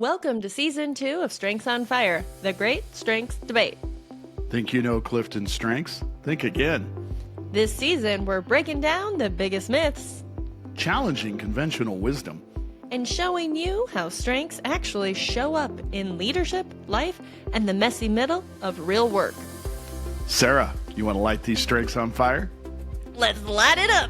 Welcome to Season 2 of Strengths on Fire, the Great Strengths Debate. Think you know CliftonStrengths? Think again. This season, we're breaking down the biggest myths Challenging conventional wisdom. and showing you how strengths actually show up in leadership, life, and the messy middle of real work. Sarah, you want to light these strengths on fire? Let's light it up!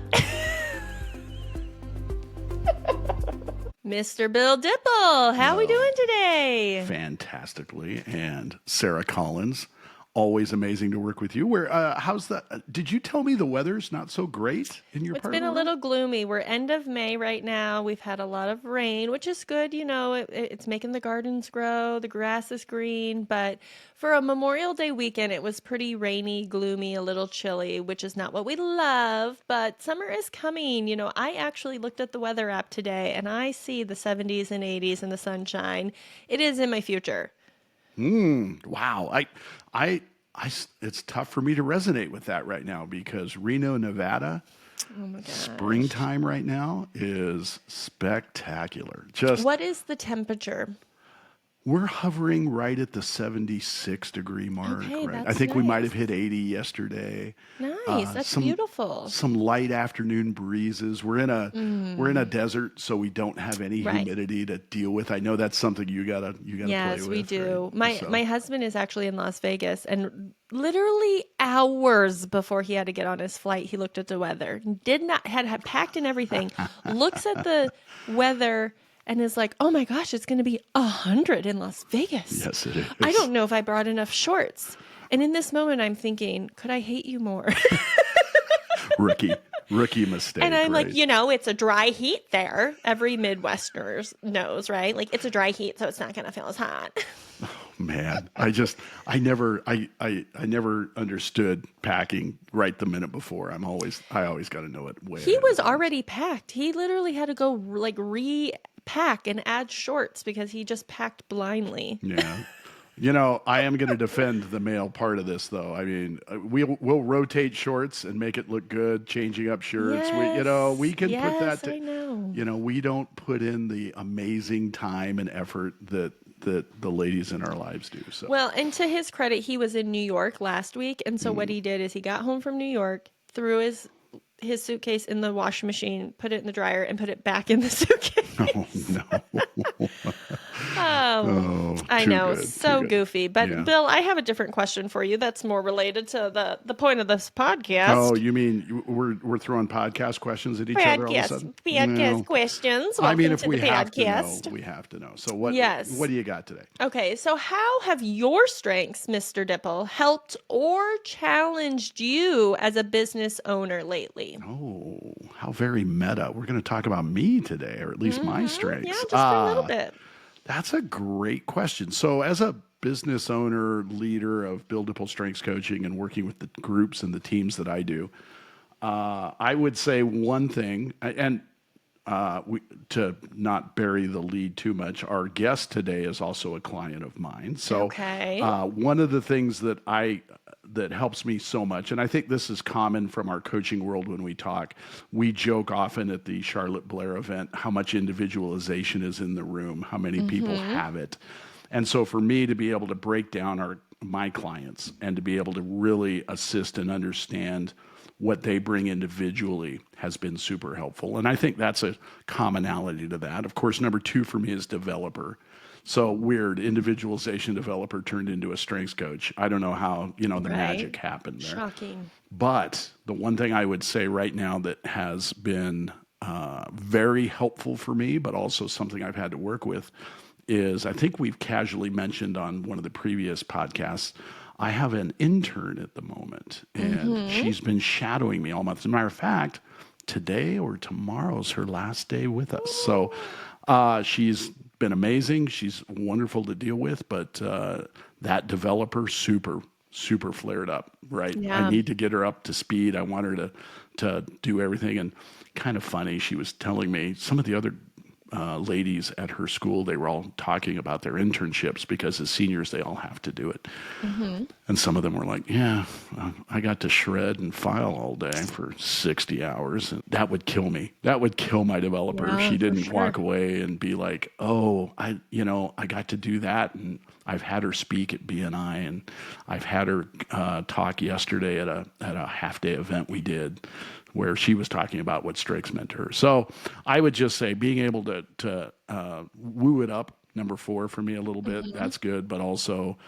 Mr. Bill Dipple, how we doing today? Fantastically. And Sarah Collins, always amazing to work with you. How's that? Did you tell me the weather's not so great in your part? It's been a little gloomy. We're end of May right now. We've had a lot of rain, which is good. You know, it's making the gardens grow. The grass is green. But for a Memorial Day weekend, it was pretty rainy, gloomy, a little chilly, which is not what we love. But summer is coming. You know, I actually looked at the weather app today, and I see the 70s and 80s and the sunshine. It is in my future. Wow. It's tough for me to resonate with that right now because Reno, Nevada, Oh my gosh. springtime right now is spectacular. What is the temperature? We're hovering right at the 76 degree mark. Okay, right? I that's think we might nice. have hit 80 yesterday. Nice. That's some- beautiful. Some light afternoon breezes. We're in a desert, so we don't have any Right. humidity to deal with. I know that's something you gotta play with. Yes, we do. right? My husband is actually in Las Vegas, and literally hours before he had to get on his flight, he looked at the weather. Had packed and everything. Looks at the weather and is like, "Oh my gosh, it's going to be 100 in Las Vegas." Yes, it is. I don't know if I brought enough shorts. And in this moment, I'm thinking, could I hate you more? Rookie mistake. And I'm right? like, you know, it's a dry heat there. Every Midwesterner knows, right? Like, it's a dry heat, so it's not going to feel as hot. Man, I never understood packing right the minute before. I always got to know it way. He ahead was of time. already packed. He literally had to go like repack and add shorts because he just packed blindly. Yeah. You know, I am going to defend the male part of this, though. I mean, we'll rotate shorts and make it look good, changing up shirts. We can put that. I know. You know, we don't put in the amazing time and effort that the ladies in our lives do. So, Well, and to his credit, he was in New York last week, and so what he did is he got home from New York, threw his suitcase in the washing machine, put it in the dryer, and put it back in the suitcase. oh no. I too know, good, so too good. goofy. But Yeah. Bill, I have a different question for you that's more related to the point of this podcast. Oh, you mean we're throwing podcast questions at each other all of a sudden? Podcast No. questions. I mean, Welcome if to we the have podcast. to know, we have to know. So what? Yes. What do you got today? Okay, so how have your strengths, Mr. Dipple, helped or challenged you as a business owner lately? Oh, how very meta. We're going to talk about me today, or at least my strengths. Yeah, just for a little bit. That's a great question. So as a business owner, leader of Buildable Strengths Coaching and working with the groups and the teams that I do, I would say one thing, and to not bury the lead too much, our guest today is also a client of mine. So Okay. one of the things that helps me so much, and I think this is common from our coaching world when we talk, we joke often at the Charlotte Blair event how much individualization is in the room, how many people have it. And so for me to be able to break down my clients and to be able to really assist and understand what they bring individually has been super helpful. And I think that's a commonality to that. Of course, number 2 for me is developer. So weird, individualization developer turned into a strengths coach. I don't know how, the Right. magic happened there. Shocking. But the one thing I would say right now that has been very helpful for me, but also something I've had to work with, is I think we've casually mentioned on one of the previous podcasts, I have an intern at the moment, and she's been shadowing me all month. As a matter of fact, today or tomorrow's her last day with us. So she's been amazing. She's wonderful to deal with, but that developer, super flared up, right? Yeah. I need to get her up to speed. I want her to do everything. And kind of funny, she was telling me some of the other ladies at her school, they were all talking about their internships because as seniors, they all have to do it. Mm-hmm. And some of them were like, yeah, I got to shred and file all day for 60 hours. And that would kill me. That would kill my developer if Yeah, she for didn't sure. walk away and be like, oh, I got to do that. And I've had her speak at BNI, and I've had her talk yesterday at a half-day event we did where she was talking about what strengths meant to her. So I would just say being able to woo it up, number 4 for me a little bit, Mm-hmm. that's good, but also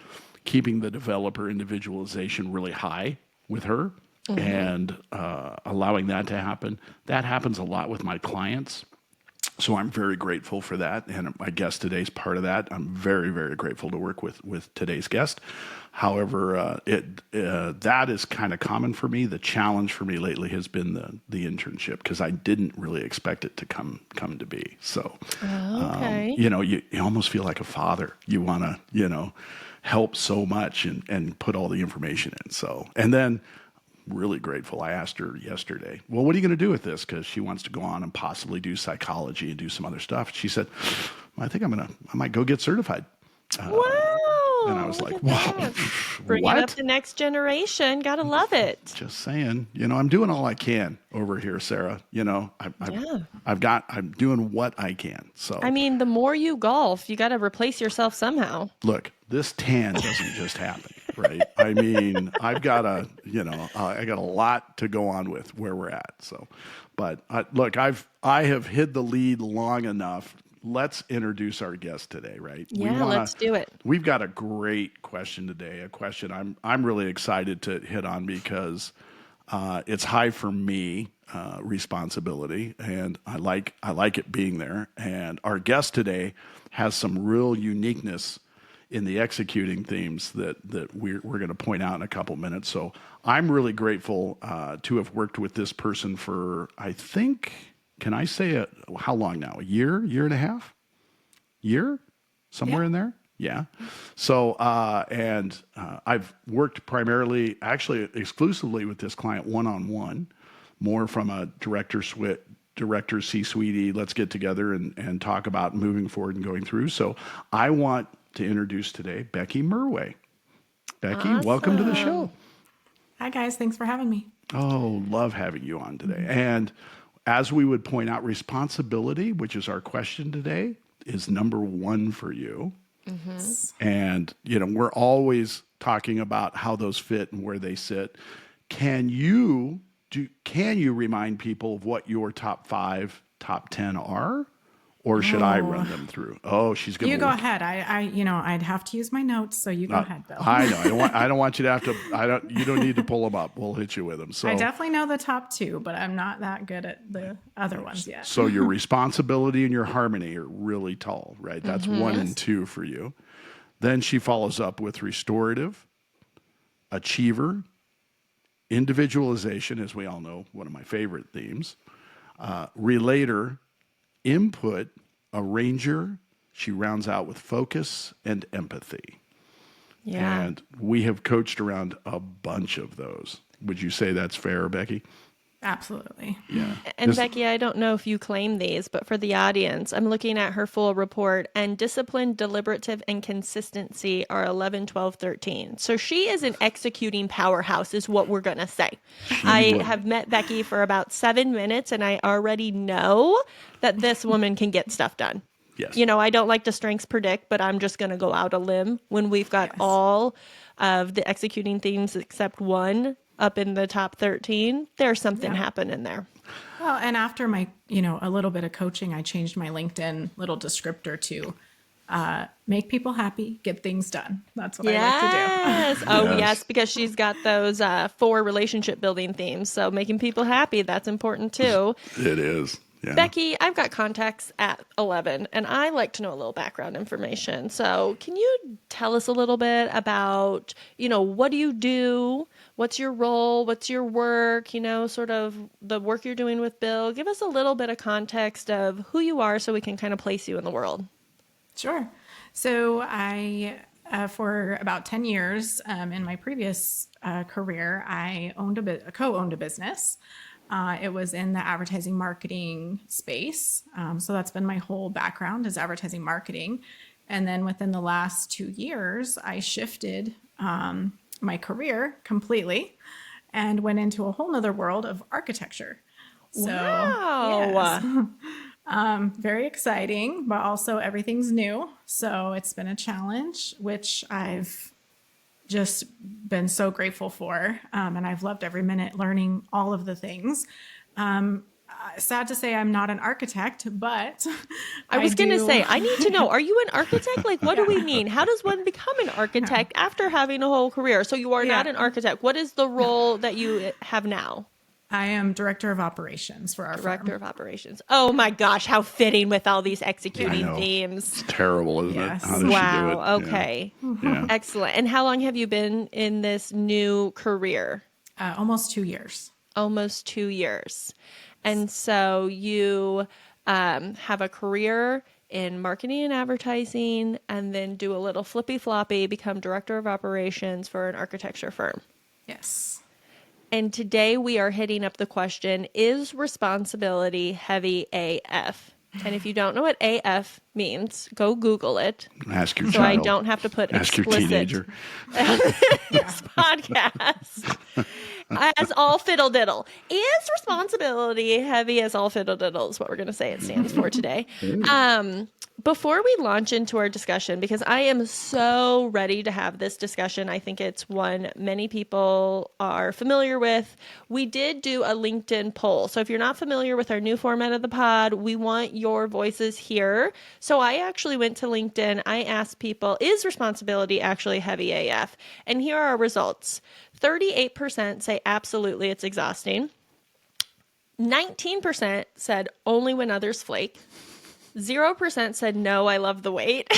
keeping the developer individualization really high with her Mm-hmm. and allowing that to happen. That happens a lot with my clients. So I'm very grateful for that, and my guest today's part of that. I'm very, very grateful to work with today's guest. However, that is kind of common for me. The challenge for me lately has been the internship because I didn't really expect it to come to be. So, Okay. you almost feel like a father. You want to help so much and put all the information in. So, and then really grateful. I asked her yesterday, well, what are you going to do with this? Because she wants to go on and possibly do psychology and do some other stuff. She said, I think I might go get certified. And I Wow, was look like, at wow, that. Bringing up what? the next generation. Gotta love it. Just saying, I'm doing all I can over here, Sarah. Yeah. I'm doing what I can. I So mean, the more you golf, you got to replace yourself somehow. look, this tan doesn't just happen, right? I mean, I got a lot to go on with where we're at. So, but look, I have hid the lead long enough. Let's introduce our guest today, right? Yeah, let's do it. We've got a great question today, a question I'm really excited to hit on because it's high for me responsibility, and I like it being there. And our guest today has some real uniqueness in the executing themes that we're going to point out in a couple minutes. So I'm really grateful to have worked with this person for, I think, can I say how long now? A year and a half? Year? Somewhere Yeah. in there? Yeah. So, I've worked primarily, actually exclusively with this client one-on-one, more from a director C-suite, let's get together and talk about moving forward and going through. So I want to introduce today Becky Murway. Becky, welcome to the show. Awesome. Hi, guys. Thanks for having me. Oh, love having you on today. Mhm. And as we would point out, responsibility, which is our question today, is number 1 for you. Mm-hmm. And, we're always talking about how those fit and where they sit. Can you remind people of what your top 5, top 10 are? Or should I run Oh, them through? Oh, she's going you to go look. ahead. I'd have to use my notes, so you go ahead, Bill. I know. I don't want you to have to. You don't need to pull them up. We'll hit you with them. I So, definitely know the top 2, but I'm not that good at the other ones yet. so your responsibility and your harmony are really tall, right? That's 1 Mm-hmm. and 2 for you. Then she follows up with restorative, achiever, individualization, as we all know, one of my favorite themes, relator, input, arranger. She rounds out with focus and empathy. Yeah. And we have coached around a bunch of those. Would you say that's fair, Becky? Absolutely. Yeah. And Becky, I don't know if you claim these, but for the audience, I'm looking at her full report, and discipline, deliberative, and consistency are 11, 12, 13. So she is an executing powerhouse, is what we're going to say. I would. have met Becky for about 7 minutes, and I already know that this woman can get stuff done. Yes. I don't like to strengths predict, but I'm just going to go out a limb when we've got Yes. all of the executing themes except one up in the top 13. There's something Yeah. happening there. Well, and after my, a little bit of coaching, I changed my LinkedIn little descriptor to make people happy, get things done. That's what I like to do. Yes. Oh, Yes. yes, because she's got those 4 relationship building themes. So making people happy, that's important too. It is. Yeah. Becky, I've got contacts at 11, and I like to know a little background information. So can you tell us a little bit about, what do you do? What's your role? What's your work? Sort of the work you're doing with Bill. Give us a little bit of context of who you are so we can kind of place you in the world. Sure. So I, for about 10 years in my previous career, I co-owned a business. It was in the advertising marketing space. So that's been my whole background is advertising marketing. And then within the last 2 years, I shifted my career completely and went into a whole nother world of architecture. So, Wow. yes, very exciting, but also everything's new. So it's been a challenge, which I've just been so grateful for. And I've loved every minute learning all of the things. Sad to say I'm not an architect, but I was going to do. say, I need to know, are you an architect? Like, what do we mean? How does one become an architect after having a whole career? So you are not an architect. What is the role that you have now? I am director of operations for our Director firm. of operations. Oh my gosh, how fitting with all these I executing know. themes. It's terrible, isn't Yes. it? How does she do Wow. it? Okay. Yeah. Excellent. And how long have you been in this new career? Almost 2 years. Almost 2 years. And so you have a career in marketing and advertising, and then do a little flippy floppy, become director of operations for an architecture firm. Yes. And today we are hitting up the question, is responsibility heavy AF? And if you don't know what AF means, go Google it. Ask your So child. I don't have to put Ask your explicit teenager. this podcast. As all fiddle diddle. Is responsibility heavy as all fiddle diddle is what we're going to say it stands for today. Before we launch into our discussion, because I am so ready to have this discussion, I think it's one many people are familiar with. We did do a LinkedIn poll. So if you're not familiar with our new format of the pod, we want your voices here. So I actually went to LinkedIn. I asked people, is responsibility actually heavy AF? And here are our results. 38% say absolutely it's exhausting. 19% said only when others flake. 0% said no, I love the weight.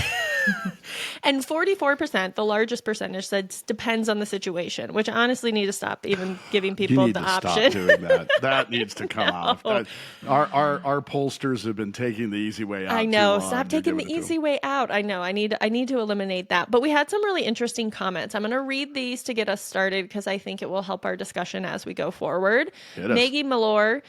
And 44%, the largest percentage, said depends on the situation, which I honestly need to stop even giving You people need the to option. stop doing that. That needs to come off. Our pollsters have been taking the easy way out. I too know. long. Stop They're taking the giving it to easy way out. I know. I need to eliminate that. But we had some really interesting comments. I'm going to read these to get us started because I think it will help our discussion as we go forward. Hit us. Maggie Malore,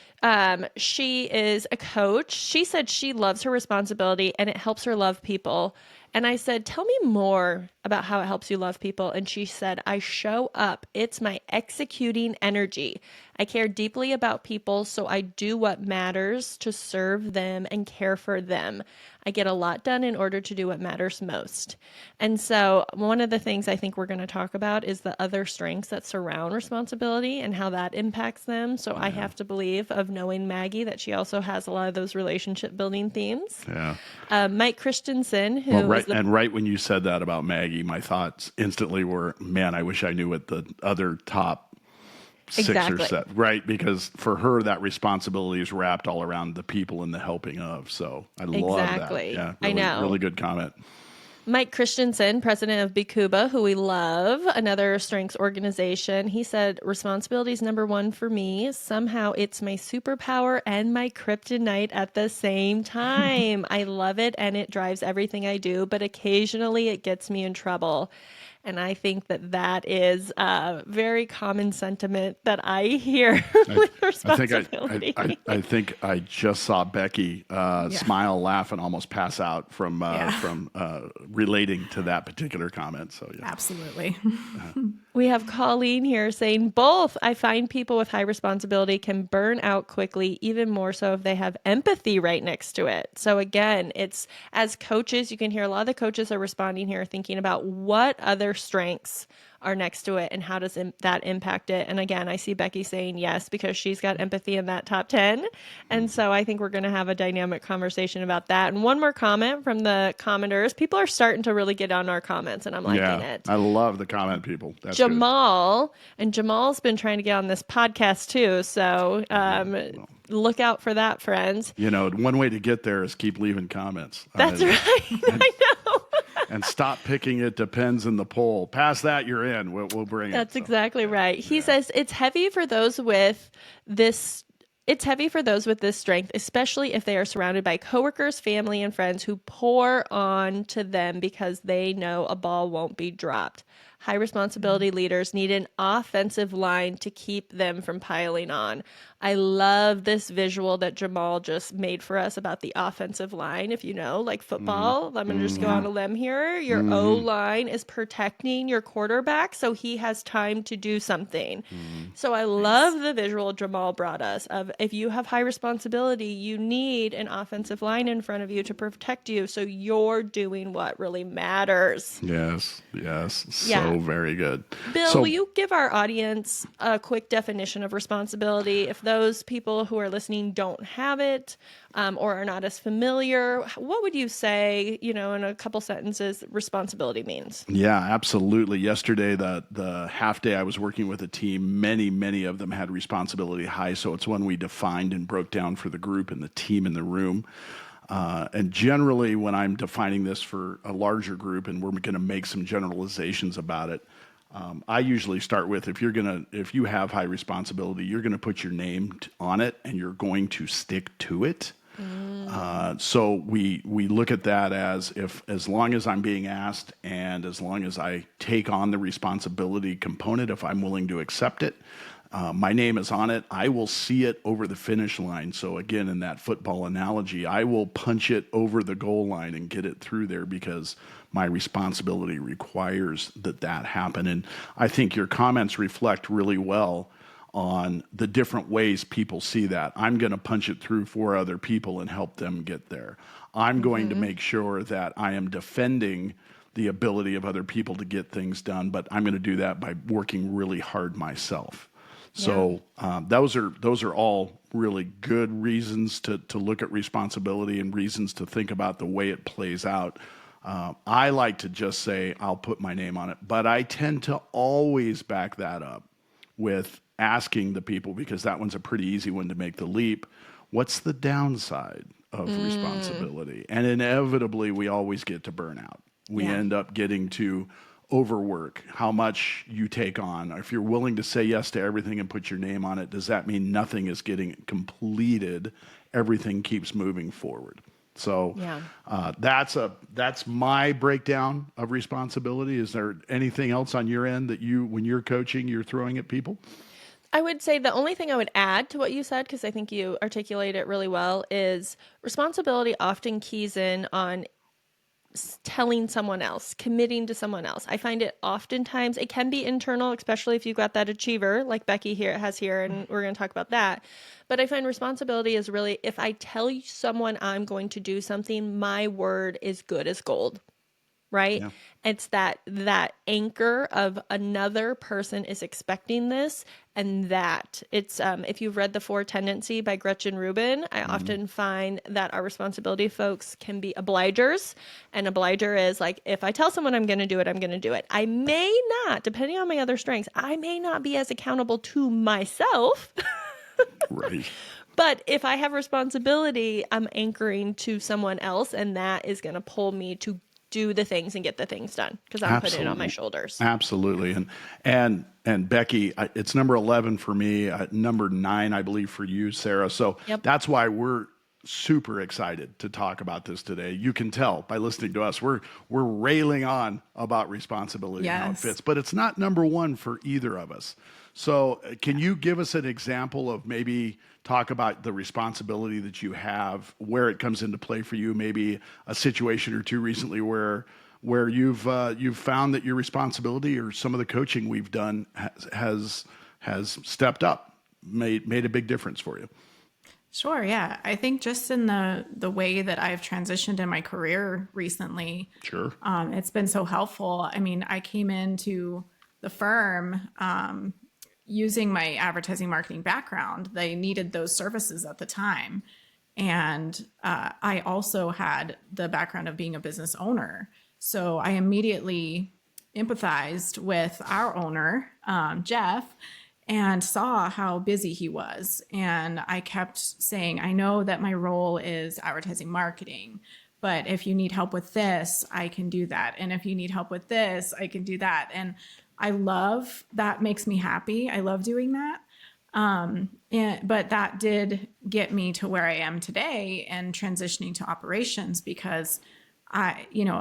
she is a coach. She said she loves her responsibility and it helps her love people. And I said, tell me more about how it helps you love people. And she said, I show up. It's my executing energy. I care deeply about people, so I do what matters to serve them and care for them. I get a lot done in order to do what matters most. And so one of the things I think we're going to talk about is the other strengths that surround responsibility and how that impacts them. So I have to believe, of knowing Maggie, that she also has a lot of those relationship building themes. Yeah. Mike Christensen, who Well, is right when you said that about Maggie, my thoughts instantly were, man, I wish I knew what the other top six Exactly. are set, right? Because for her, that responsibility is wrapped all around the people and the helping of. So I love Exactly. that. Yeah, I know. Really good comment. Mike Christensen, president of Bikuba, who we love, another strengths organization, he said, responsibility is number one for me. Somehow it's my superpower and my kryptonite at the same time. I love it and it drives everything I do, but occasionally it gets me in trouble. And I think that is a very common sentiment that I hear with responsibility. I think I just saw Becky smile, laugh, and almost pass out from relating to that particular comment. So yeah, Absolutely. We have Colleen here saying both. I find people with high responsibility can burn out quickly, even more so if they have empathy right next to it. So again, it's as coaches, you can hear a lot of the coaches are responding here thinking about what other strengths are next to it and how does that impact it. And again, I see Becky saying yes because she's got empathy in that top 10. And so I think we're going to have a dynamic conversation about that. And one more comment from the commenters. People are starting to really get on our comments and I'm liking it. I love the comment people. That's good. Jamal's been trying to get on this podcast too. So look out for that, friends. You know, one way to get there is keep leaving comments. That's right. I know. And stop picking it depends in the poll. Past that, you're in. We'll bring it. That's exactly right. He says it's heavy for those with this. It's heavy for those with this strength, especially if they are surrounded by coworkers, family, and friends who pour on to them because they know a ball won't be dropped. high responsibility leaders need an offensive line to keep them from piling on. I love this visual that Jamal just made for us about the offensive line. If you know, like football, I'm going to just go on a limb here. Your O line is protecting your quarterback so he has time to do something. So I love the visual Jamal brought us of if you have high responsibility, you need an offensive line in front of you to protect you so you're doing what really matters. Yes. Yeah. So very good. Bill, So will you give our audience a quick definition of responsibility? If those people who are listening don't have it or are not as familiar, what would you say, in a couple sentences, responsibility means? yeah, absolutely. Yesterday, the half day I was working with a team, many of them had responsibility high. So it's one we defined and broke down for the group and the team in the room. And generally, when I'm defining this for a larger group, and we're going to make some generalizations about it, I usually start with if you have high responsibility, you're going to put your name on it, and you're going to stick to it. So we look at that as long as I'm being asked, and as long as I take on the responsibility component, if I'm willing to accept it. My name is on it. I will see it over the finish line. So again, in that football analogy, I will punch it over the goal line and get it through there because my responsibility requires that happen. And I think your comments reflect really well on the different ways people see that. I'm going to punch it through for other people and help them get there. I'm going to make sure that I am defending the ability of other people to get things done, but I'm going to do that by working really hard myself. So those are all really good reasons to look at responsibility and reasons to think about the way it plays out. I like to just say, I'll put my name on it, but I tend to always back that up with asking the people, because that one's a pretty easy one to make the leap. What's the downside of responsibility? And inevitably, we always get to burnout. We end up getting to overwork, how much you take on. If you're willing to say yes to everything and put your name on it, does that mean nothing is getting completed? Everything keeps moving forward. So that's my breakdown of responsibility. Is there anything else on your end that when you're coaching, you're throwing at people? I would say the only thing I would add to what you said, because I think you articulate it really well, is responsibility often keys in on telling someone else, committing to someone else. I find it oftentimes, it can be internal, especially if you've got that achiever like Becky has here, and we're going to talk about that. But I find responsibility is really, if I tell someone I'm going to do something, my word is good as gold. Right? Yeah. It's that anchor of another person is expecting this, and that it's if you've read The Four Tendency by Gretchen Rubin, I often find that our responsibility folks can be obligers, and obliger is like, if I tell someone I'm going to do it, I'm going to do it. I may not, depending on my other strengths, I may not be as accountable to myself. Right. But if I have responsibility, I'm anchoring to someone else, and that is going to pull me to do the things and get the things done because I'm putting it on my shoulders. Absolutely. And Becky, it's number 11 for me, number 9, I believe, for you, Sarah. So that's why we're super excited to talk about this today. You can tell by listening to us, we're railing on about responsibility and how it fits, but it's not number 1 for either of us. So can you give us an example of maybe talk about the responsibility that you have, where it comes into play for you, maybe a situation or two recently where you've found that your responsibility or some of the coaching we've done has stepped up, made a big difference for you? Sure, yeah. I think just in the way that I've transitioned in my career recently, Sure. It's been so helpful. I mean, I came into the firm using my advertising marketing background. They needed those services at the time. And I also had the background of being a business owner. So I immediately empathized with our owner, Jeff, and saw how busy he was. And I kept saying, I know that my role is advertising marketing, but if you need help with this, I can do that. And if you need help with this, I can do that. And I love that, makes me happy. I love doing that. But that did get me to where I am today and transitioning to operations, because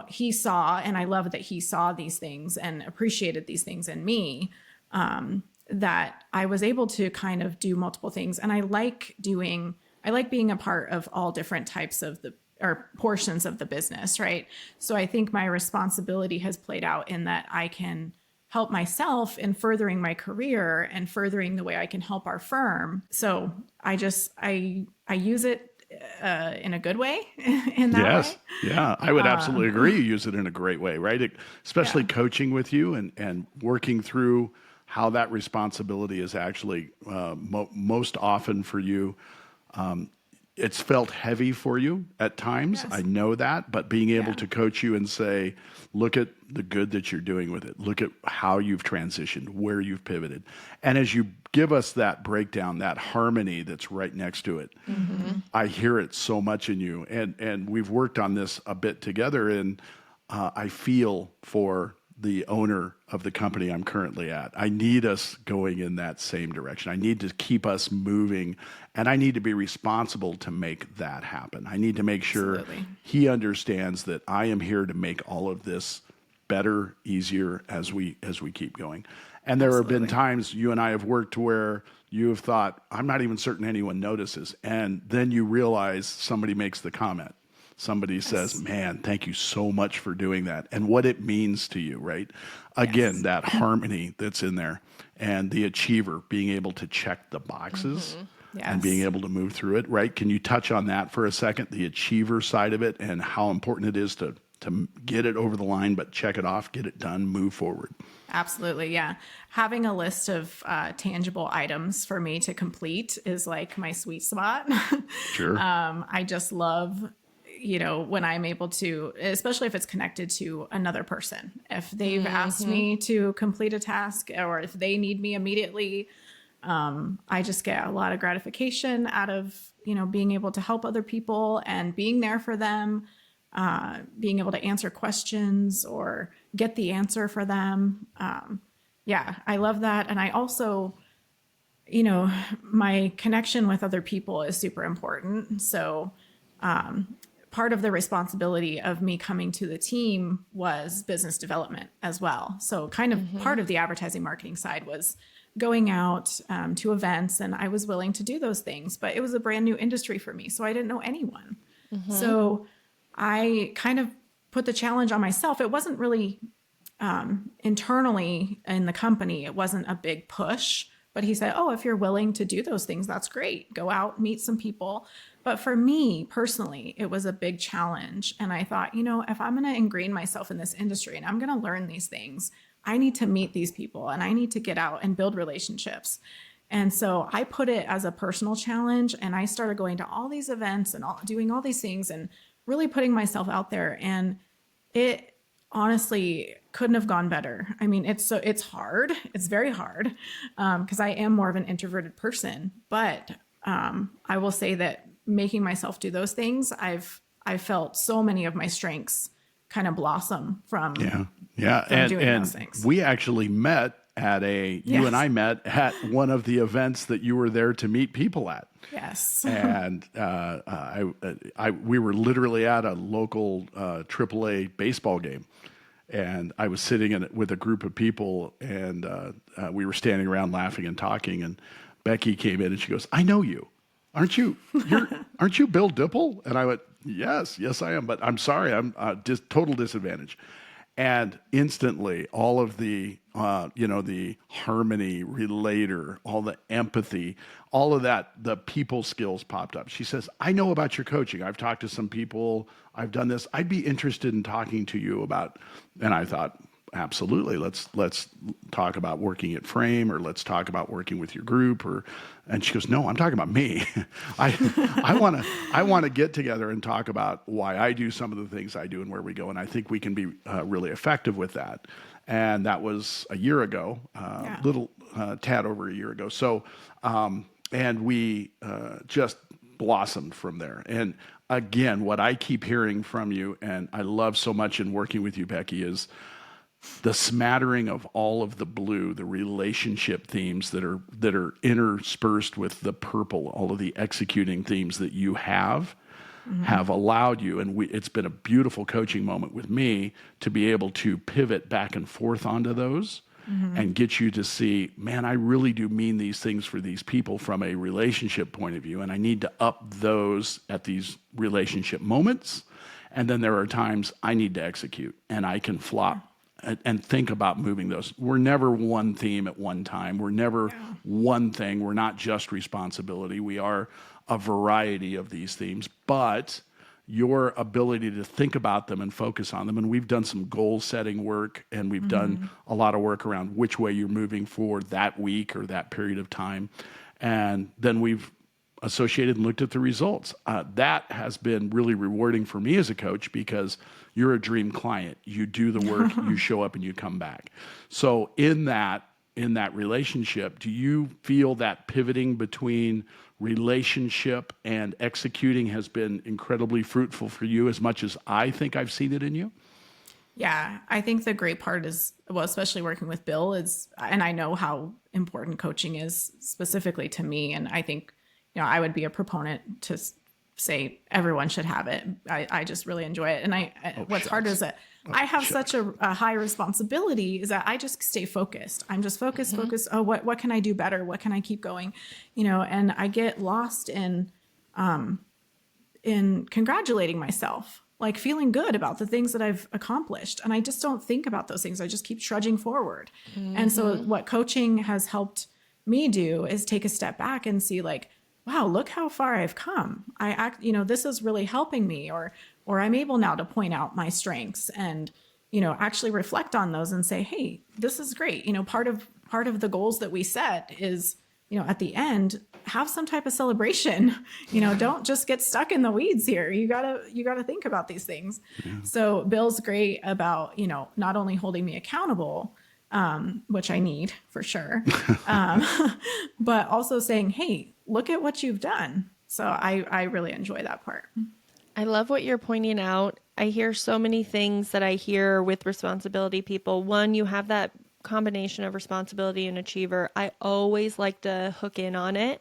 he saw, and I love that he saw these things and appreciated these things in me, that I was able to kind of do multiple things. And I like being a part of all different types of or portions of the business, right? So I think my responsibility has played out in that I can help myself in furthering my career and furthering the way I can help our firm. So I use it in a good way in that way. Yes. Yeah. I would absolutely agree. You use it in a great way, right? Especially Yeah. coaching with you and working through how that responsibility is actually most often for you. It's felt heavy for you at times. I Yes. know that, but being able Yeah. to coach you and say, look at the good that you're doing with it. Look at how you've transitioned, where you've pivoted. And as you give us that breakdown, that harmony that's right next to it, I hear it so much in you. And we've worked on this a bit together, and I feel for the owner of the company I'm currently at. I need us going in that same direction. I need to keep us moving, and I need to be responsible to make that happen. I need to make sure Absolutely. he understands that I am here to make all of this better, easier as we keep going. And there have been Absolutely. times you and I have worked where you have thought, I'm not even certain anyone notices. And then you realize somebody makes the comment. Somebody says, Yes. man, thank you so much for doing that, and what it means to you, right? Again, Yes. that harmony that's in there, and the achiever being able to check the boxes and being Yes. able to move through it, right? Can you touch on that for a second, the achiever side of it, and how important it is to get it over the line, but check it off, get it done, move forward? Absolutely. Yeah. Having a list of tangible items for me to complete is like my sweet spot. Sure. I just love, when I'm able to, especially if it's connected to another person. If they've asked me to complete a task or if they need me immediately, I just get a lot of gratification out of, being able to help other people and being there for them, being able to answer questions or get the answer for them. Yeah, I love that. And I also, my connection with other people is super important. So, part of the responsibility of me coming to the team was business development as well. So kind of part of the advertising marketing side was going out to events, and I was willing to do those things, but it was a brand new industry for me. So I didn't know anyone. So I kind of put the challenge on myself. It wasn't really internally in the company, it wasn't a big push, but he said, oh, if you're willing to do those things, that's great. Go out, meet some people. But for me personally, it was a big challenge. And I thought, if I'm going to ingrain myself in this industry and I'm going to learn these things, I need to meet these people and I need to get out and build relationships. And so I put it as a personal challenge, and I started going to all these events and doing all these things and really putting myself out there. And it honestly couldn't have gone better. I mean, it's hard. It's very hard because I am more of an introverted person. But I will say that making myself do those things, I've felt so many of my strengths kind of blossom from doing those things. We actually met at you and I met at one of the events that you were there to meet people at. Yes. And we were literally at a local AAA baseball game, and I was sitting in it with a group of people, and we were standing around laughing and talking. And Becky came in and she goes, "I know you, aren't you? Aren't you Bill Dipple?" And I went, "Yes, I am, but I'm sorry, I'm just total disadvantage." And instantly, all of the, the harmony, relator, all the empathy, all of that, the people skills popped up. She says, "I know about your coaching. I've talked to some people. I've done this. I'd be interested in talking to you about." And I thought, absolutely, let's talk about working at Frame, or let's talk about working with your group. And she goes, "No, I'm talking about me. I want to get together and talk about why I do some of the things I do and where we go. And I think we can be really effective with that." And that was a year ago, little tad over a year ago. So, and we just blossomed from there. And again, what I keep hearing from you, and I love so much in working with you, Becky, is the smattering of all of the blue, the relationship themes that are interspersed with the purple, all of the executing themes that you have. have allowed you, and it's been a beautiful coaching moment with me to be able to pivot back and forth onto those and get you to see, man, I really do mean these things for these people from a relationship point of view, and I need to up those at these relationship moments. And then there are times I need to execute, and I can flop and think about moving those. We're never one theme at one time. We're never one thing. We're not just responsibility. We are a variety of these themes, but your ability to think about them and focus on them. And we've done some goal setting work, and we've done a lot of work around which way you're moving forward that week or that period of time. And then we've associated and looked at the results. That has been really rewarding for me as a coach, because you're a dream client. You do the work, you show up, and you come back. So in that relationship, do you feel that pivoting between relationship and executing has been incredibly fruitful for you, as much as I think I've seen it in you? Yeah, I think the great part is, well, especially working with Bill, is, and I know how important coaching is specifically to me. And I think, I would be a proponent to say everyone should have it. I just really enjoy it. And what's hard is that I have such a high responsibility, is that I just stay focused. I'm just focused. Oh, what can I do better? What can I keep going? And I get lost in congratulating myself, like feeling good about the things that I've accomplished. And I just don't think about those things. I just keep trudging forward. And so what coaching has helped me do is take a step back and see, like, wow, look how far I've come. This is really helping me, or I'm able now to point out my strengths and, actually reflect on those and say, hey, this is great. Part of the goals that we set is, at the end, have some type of celebration. Don't just get stuck in the weeds here. You gotta think about these things. Yeah. So Bill's great about, not only holding me accountable, which I need for sure, but also saying, hey, look at what you've done. So I really enjoy that part. I love what you're pointing out. I hear so many things that I hear with responsibility people. One, you have that combination of responsibility and achiever. I always like to hook in on it,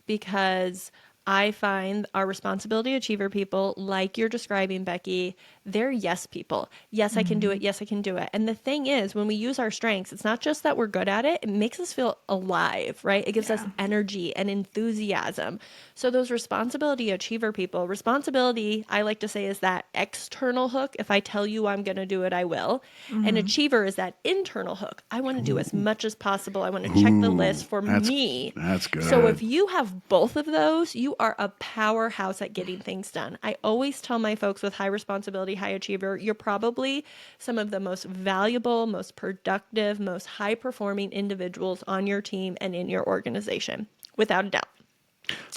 because I find our responsibility achiever people, like you're describing, Becky, they're yes people. Yes, I can do it. Yes, I can do it. And the thing is, when we use our strengths, it's not just that we're good at it. It makes us feel alive, right? It gives us energy and enthusiasm. So those responsibility achiever people, responsibility, I like to say, is that external hook. If I tell you I'm going to do it, I will. And achiever is that internal hook. I want to do as much as possible. I want to check the list for me. That's good. So if you have both of those, you are a powerhouse at getting things done. I always tell my folks with high responsibility, high achiever, you're probably some of the most valuable, most productive, most high performing individuals on your team and in your organization, without a doubt.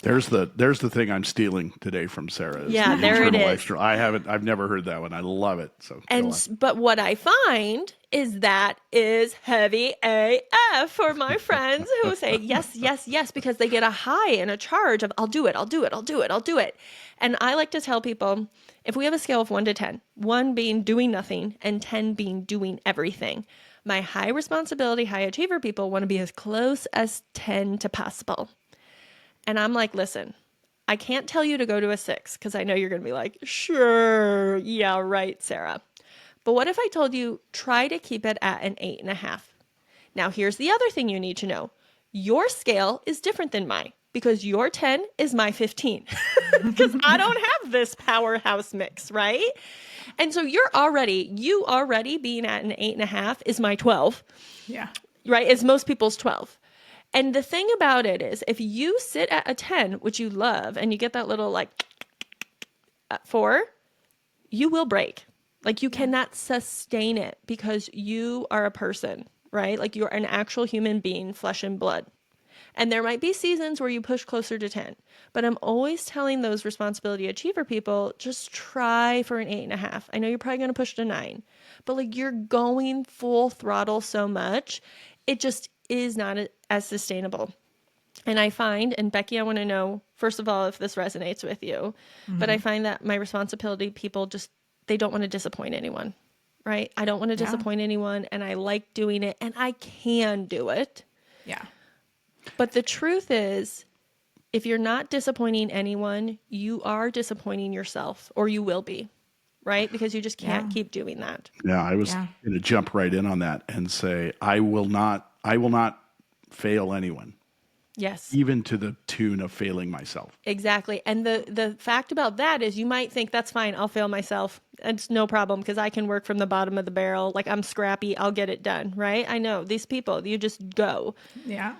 There's the thing I'm stealing today from Sarah. Yeah, there it is. I've never heard that one. I love it. So, but what I find is that is heavy AF for my friends who say yes, yes, yes, because they get a high and a charge of I'll do it, I'll do it, I'll do it, I'll do it. And I like to tell people, if we have a scale of 1 to 10, 1 being doing nothing and 10 being doing everything, my high responsibility, high achiever people want to be as close as 10 to possible. And I'm like, listen, I can't tell you to go to a 6, because I know you're going to be like, sure, yeah, right, Sarah. But what if I told you, try to keep it at an 8.5? Now, here's the other thing you need to know. Your scale is different than mine, because your 10 is my 15, because I don't have this powerhouse mix, right? And so you already being at an 8.5 is my 12. Yeah. Right? It's most people's 12. And the thing about it is, if you sit at a 10, which you love, and you get that little like 4, you will break. Like, you cannot sustain it, because you are a person, right? Like, you're an actual human being, flesh and blood. And there might be seasons where you push closer to 10. But I'm always telling those responsibility achiever people, just try for an 8.5. I know you're probably going to push to 9. But like, you're going full throttle so much, it just is not as sustainable. And I find, and Becky, I want to know, first of all, if this resonates with you, but I find that my responsibility people they don't want to disappoint anyone, right? I don't want to disappoint anyone, and I like doing it, and I can do it. Yeah. But the truth is, if you're not disappointing anyone, you are disappointing yourself, or you will be, right? Because you just can't Yeah. keep doing that. Yeah, I was Yeah. going to jump right in on that and say I will not fail anyone, Yes. even to the tune of failing myself. Exactly. And the fact about that is you might think that's fine, I'll fail myself. It's no problem because I can work from the bottom of the barrel. Like I'm scrappy, I'll get it done, right? I know these people, you just go. Yeah.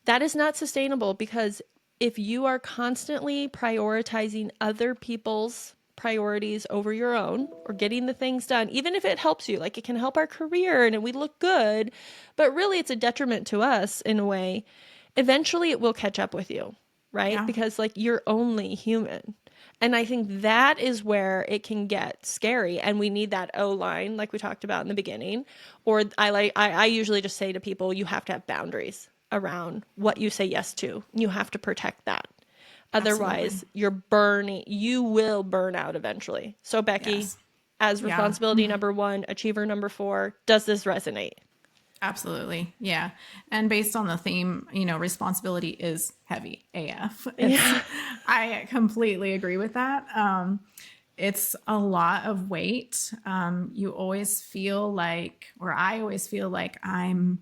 That is not sustainable because if you are constantly prioritizing other people's priorities over your own or getting the things done, even if it helps you, like it can help our career and we look good, but really it's a detriment to us in a way, eventually it will catch up with you, right? Yeah. Because like you're only human. And I think that is where it can get scary. And we need that O line, like we talked about in the beginning. Or I usually just say to people, you have to have boundaries around what you say yes to. You have to protect that. Absolutely. Otherwise, you will burn out eventually. So, Becky, Yes. as Yeah. responsibility number 1, achiever number 4, does this resonate? Absolutely. Yeah. And based on the theme, responsibility is heavy AF. Yeah. I completely agree with that. It's a lot of weight. You always feel like, or I always feel like I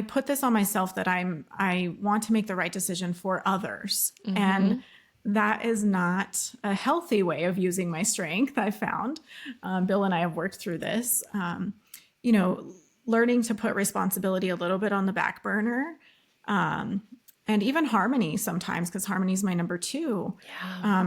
put this on myself that I want to make the right decision for others. And that is not a healthy way of using my strength, I found. Bill and I have worked through this. You know, learning to put responsibility a little bit on the back burner, and even harmony sometimes, because harmony is my number 2,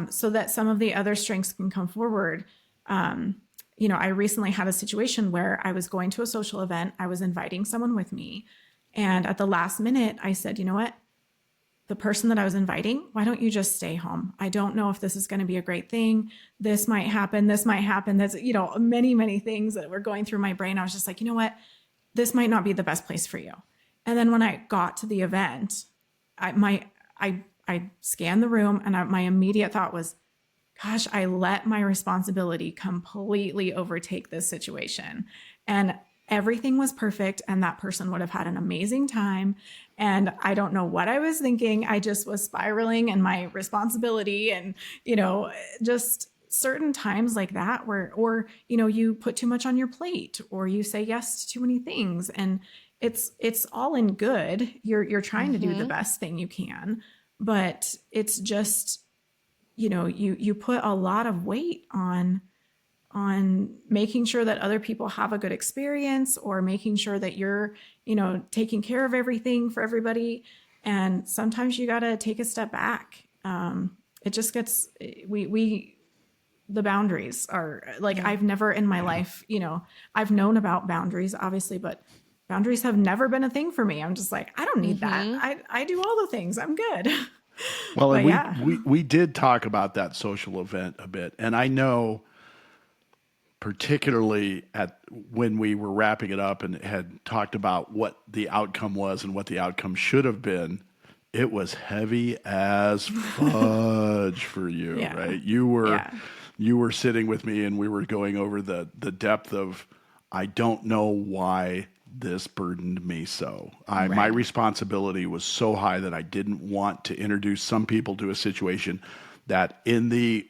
so that some of the other strengths can come forward. I recently had a situation where I was going to a social event. I was inviting someone with me. And at the last minute, I said, you know what? The person that I was inviting, why don't you just stay home? I don't know if this is going to be a great thing. This might happen. This might happen. There's, many, many things that were going through my brain. I was just like, you know what? This might not be the best place for you. And then when I got to the event, I scanned the room and my immediate thought was, gosh, I let my responsibility completely overtake this situation. And everything was perfect. And that person would have had an amazing time. And I don't know what I was thinking. I just was spiraling in my responsibility and, just certain times like that or you put too much on your plate or you say yes to too many things. And it's all in good. You're trying to do the best thing you can, but it's just, you put a lot of weight on making sure that other people have a good experience or making sure that you're, taking care of everything for everybody. And sometimes you got to take a step back. It just gets, the boundaries are like, I've never in my life, I've known about boundaries obviously, but boundaries have never been a thing for me. I'm just like, I don't need that. I do all the things. I'm good. Well, and But yeah. we did talk about that social event a bit, and I know particularly at when we were wrapping it up and had talked about what the outcome was and what the outcome should have been, it was heavy as fudge for you, Yeah. right? Yeah. You were sitting with me and we were going over the depth of I don't know why this burdened me so. My Right. responsibility was so high that I didn't want to introduce some people to a situation that in the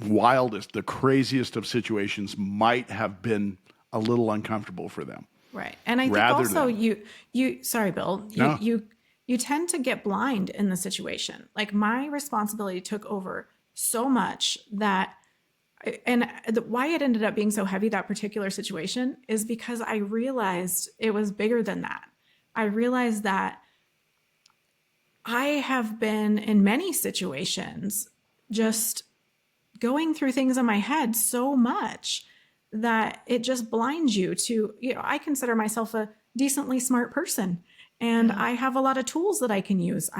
wildest, the craziest of situations might have been a little uncomfortable for them. Right. And I think Rather also than you sorry, Bill, no, you tend to get blind in the situation. Like my responsibility took over so much that why it ended up being so heavy, that particular situation, is because I realized it was bigger than that. I realized that I have been in many situations just going through things in my head so much that it just blinds you to, I consider myself a decently smart person and I have a lot of tools that I can use.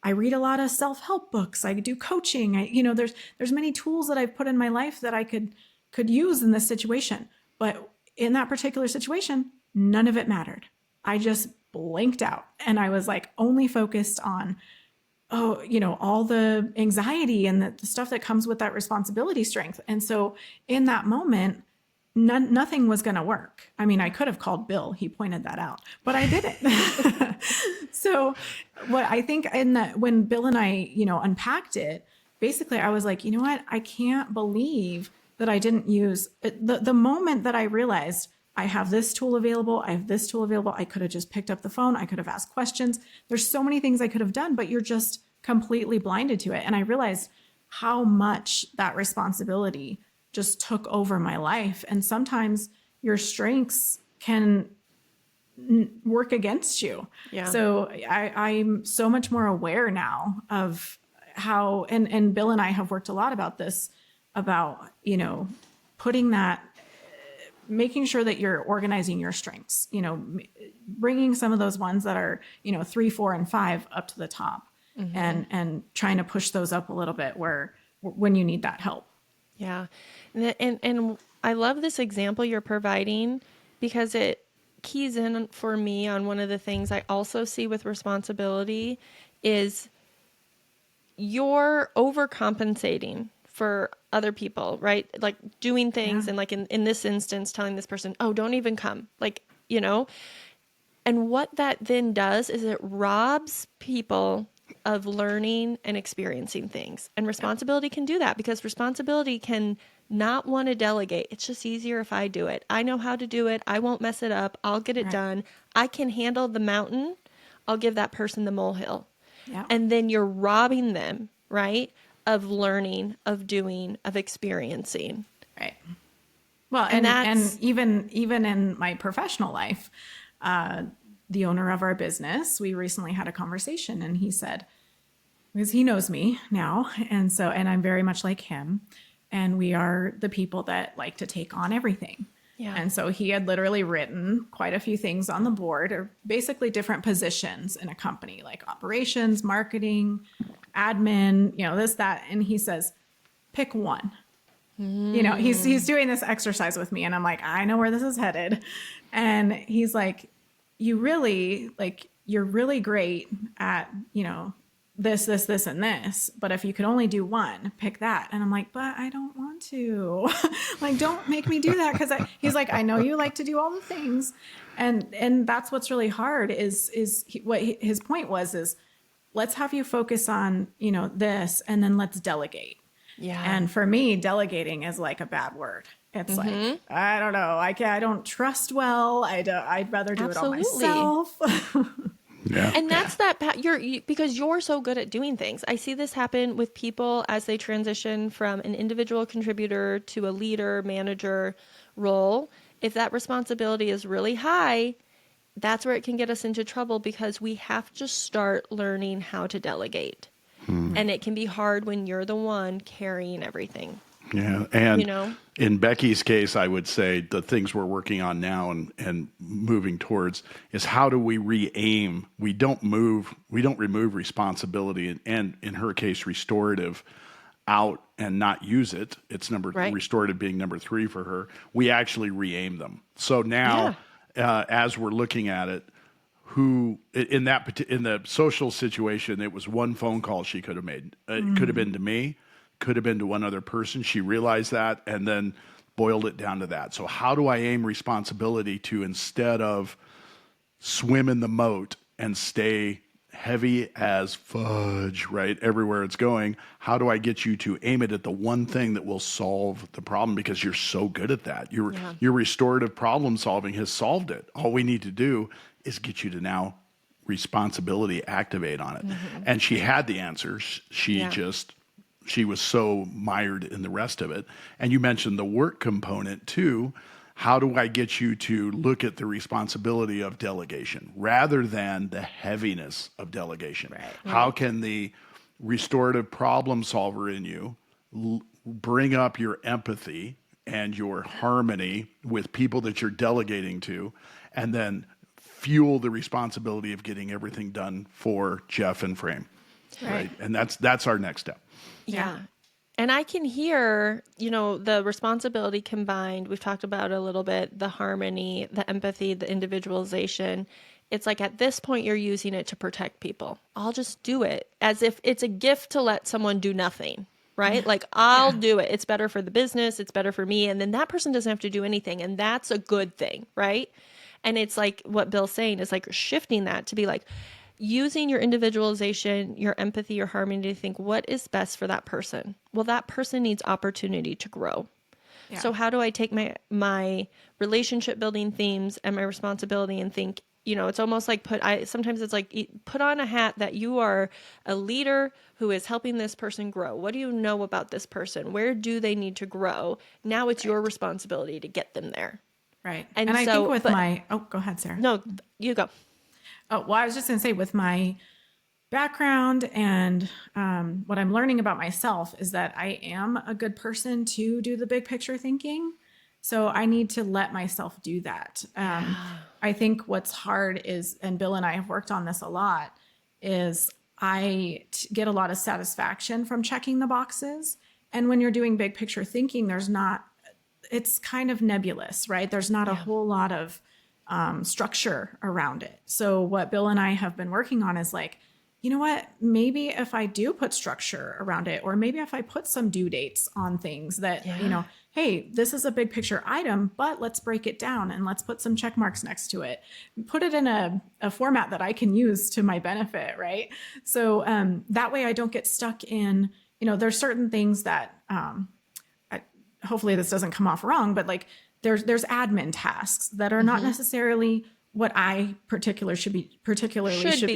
I read a lot of self-help books. I do coaching. There's many tools that I've put in my life that I could use in this situation. But in that particular situation, none of it mattered. I just blinked out and I was like only focused on all the anxiety and the stuff that comes with that responsibility strength. And so in that moment, nothing was going to work. I mean, I could have called Bill. He pointed that out, but I didn't. So what I think in that, when Bill and I, unpacked it, basically I was like, you know what? I can't believe that I didn't use it. The moment that I realized I have this tool available, I have this tool available, I could have just picked up the phone. I could have asked questions. There's so many things I could have done, but you're just completely blinded to it. And I realized how much that responsibility just took over my life. And sometimes your strengths can work against you. Yeah. So I'm so much more aware now of how, and Bill and I have worked a lot about this, about, putting that, making sure that you're organizing your strengths, bringing some of those ones that are, 3, 4, and 5 up to the top, and trying to push those up a little bit when you need that help. Yeah. And I love this example you're providing because it keys in for me on one of the things I also see with responsibility is you're overcompensating for other people, right? Like doing things and like in this instance, telling this person, oh, don't even come. Like, and what that then does is it robs people of learning and experiencing things. And responsibility can do that because responsibility can not want to delegate. It's just easier if I do it. I know how to do it. I won't mess it up. I'll get it done. I can handle the mountain. I'll give that person the molehill. Yeah. And then you're robbing them, right, of learning, of doing, of experiencing. Right. Well, and even in my professional life, the owner of our business, we recently had a conversation, and he said, because he knows me now, and I'm very much like him, and we are the people that like to take on everything. Yeah. And so he had literally written quite a few things on the board, or basically different positions in a company, like operations, marketing, admin, this, that. And he says, pick one. He's doing this exercise with me, and I'm like, I know where this is headed. And he's like, you're really great at, this, and this, but if you could only do one, pick that. And I'm like, but I don't want to. Like, don't make me do that. Cause he's like, I know you like to do all the things. And that's what's really hard what his point was, let's have you focus on, this, and then let's delegate. Yeah. And for me, delegating is like a bad word. It's like, I don't know. I don't trust well. I'd rather do it all myself. Yeah. And that's because you're so good at doing things. I see this happen with people as they transition from an individual contributor to a leader, manager role. If that responsibility is really high, that's where it can get us into trouble because we have to start learning how to delegate. And it can be hard when you're the one carrying everything. Yeah. And in Becky's case, I would say the things we're working on now and moving towards is how do we re-aim? We don't remove responsibility and in her case, restorative out and not use it. It's restorative being number 3 for her. We actually re-aim them. So now, as we're looking at it, who in the social situation, it was one phone call she could have made. It could have been to me, could have been to one other person. She realized that and then boiled it down to that. So how do I aim responsibility to, instead of swim in the moat and stay heavy as fudge, right, everywhere it's going, how do I get you to aim it at the one thing that will solve the problem? Because you're so good at that. Your restorative problem solving has solved it. All we need to do is get you to now responsibility activate on it. And she had the answers. She was so mired in the rest of it. And you mentioned the work component too. How do I get you to look at the responsibility of delegation rather than the heaviness of delegation? Right. How can the restorative problem solver in you bring up your empathy and your harmony with people that you're delegating to, and then fuel the responsibility of getting everything done for Jeff and Frame? Right. And that's our next step. Yeah. And I can hear, the responsibility combined. We've talked about it a little bit, the harmony, the empathy, the individualization. It's like at this point, you're using it to protect people. I'll just do it as if it's a gift to let someone do nothing. right? Like, I'll do it. It's better for the business. It's better for me. And then that person doesn't have to do anything. And that's a good thing, right? And it's like what Bill's saying is like shifting that to be like using your individualization, your empathy, your harmony to think what is best for that person. Well, that person needs opportunity to grow. Yeah. So how do I take my relationship building themes and my responsibility and think, it's almost like sometimes it's like put on a hat that you are a leader who is helping this person grow. What do you know about this person? Where do they need to grow? Now it's your responsibility to get them there. Right. And I so, think go ahead, Sarah. No, you go. Oh, well, I was just going to say with my background and what I'm learning about myself is that I am a good person to do the big picture thinking. So I need to let myself do that. I think what's hard is, and Bill and I have worked on this a lot, is I get a lot of satisfaction from checking the boxes. And when you're doing big picture thinking, it's kind of nebulous, right? There's not a whole lot of structure around it. So what Bill and I have been working on is like, you know what, maybe if I do put structure around it, or maybe if I put some due dates on things that, hey, this is a big picture item, but let's break it down and let's put some check marks next to it. Put it in a format that I can use to my benefit, right? So that way I don't get stuck in, there's certain things that, hopefully this doesn't come off wrong, but like there's admin tasks that are not necessarily what I particularly should be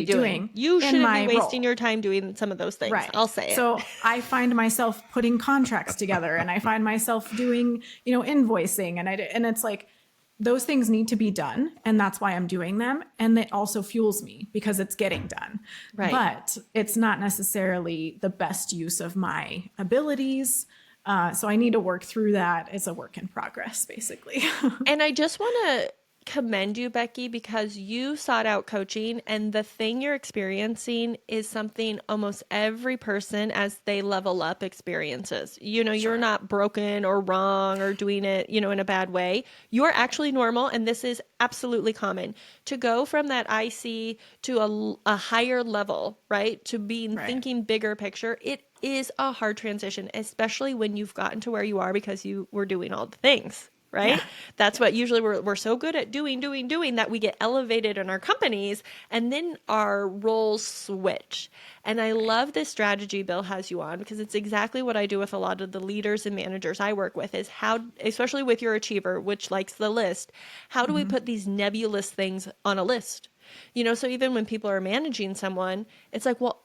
doing. You shouldn't be wasting your time doing some of those things. Right. I'll say it. So I find myself putting contracts together, and I find myself doing, invoicing, and it's like those things need to be done, and that's why I'm doing them, and it also fuels me because it's getting done. Right. But it's not necessarily the best use of my abilities. So I need to work through that. It's a work in progress, basically. And I just want to commend you, Becky, because you sought out coaching, and the thing you're experiencing is something almost every person as they level up experiences. You're not broken or wrong or doing it, in a bad way. You're actually normal. And this is absolutely common to go from that IC to a higher level, right? To being thinking bigger picture. It is a hard transition, especially when you've gotten to where you are because you were doing all the things. Right? Yeah. That's what usually we're so good at doing that we get elevated in our companies, and then our roles switch. And I love this strategy Bill has you on, because it's exactly what I do with a lot of the leaders and managers I work with, is how, especially with your achiever, which likes the list, how do we put these nebulous things on a list? So even when people are managing someone, it's like, well,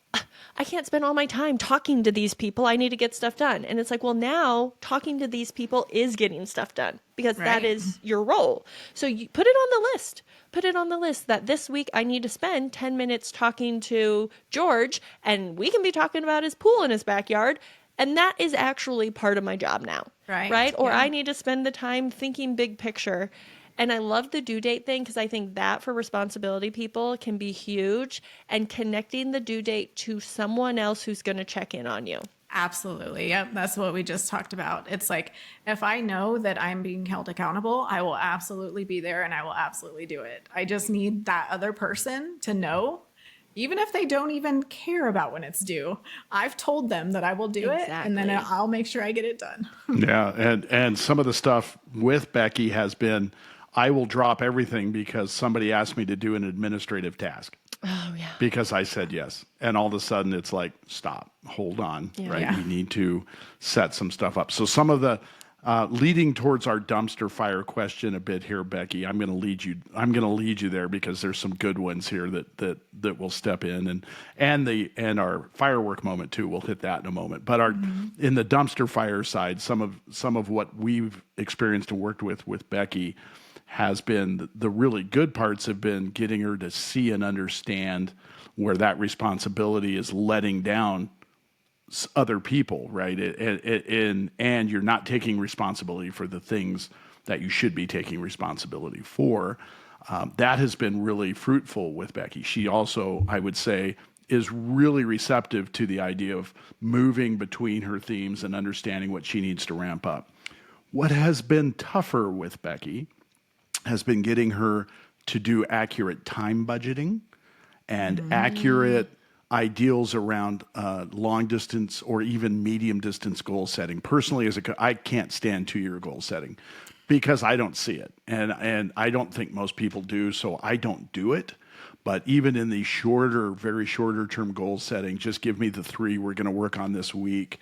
I can't spend all my time talking to these people. I need to get stuff done. And it's like, well, now talking to these people is getting stuff done, because that is your role. So you put it on the list. Put it on the list that this week I need to spend 10 minutes talking to George, and we can be talking about his pool in his backyard. And that is actually part of my job now. Right? Or I need to spend the time thinking big picture. And I love the due date thing, because I think that for responsibility people can be huge, and connecting the due date to someone else who's going to check in on you. Absolutely. Yep. That's what we just talked about. It's like, if I know that I'm being held accountable, I will absolutely be there and I will absolutely do it. I just need that other person to know, even if they don't even care about when it's due. I've told them that I will do it, and then I'll make sure I get it done. Yeah. And some of the stuff with Becky has been, I will drop everything because somebody asked me to do an administrative task. Oh, yeah. Because I said yes. And all of a sudden it's like, stop, hold on, right? Yeah. We need to set some stuff up. So some of the leading towards our dumpster fire question a bit here, Becky, I'm going to lead you there, because there's some good ones here that will step in, and our firework moment too. We'll hit that in a moment. But in the dumpster fire side, some of what we've experienced and worked with Becky has been, the really good parts have been getting her to see and understand where that responsibility is letting down other people, right? And you're not taking responsibility for the things that you should be taking responsibility for. That has been really fruitful with Becky. She also, I would say, is really receptive to the idea of moving between her themes and understanding what she needs to ramp up. What has been tougher with Becky has been getting her to do accurate time budgeting and accurate ideals around long distance or even medium distance goal setting. Personally, I can't stand 2-year goal setting because I don't see it, and I don't think most people do, so I don't do it. But even in the shorter, very shorter term goal setting, just give me the 3 we're going to work on this week.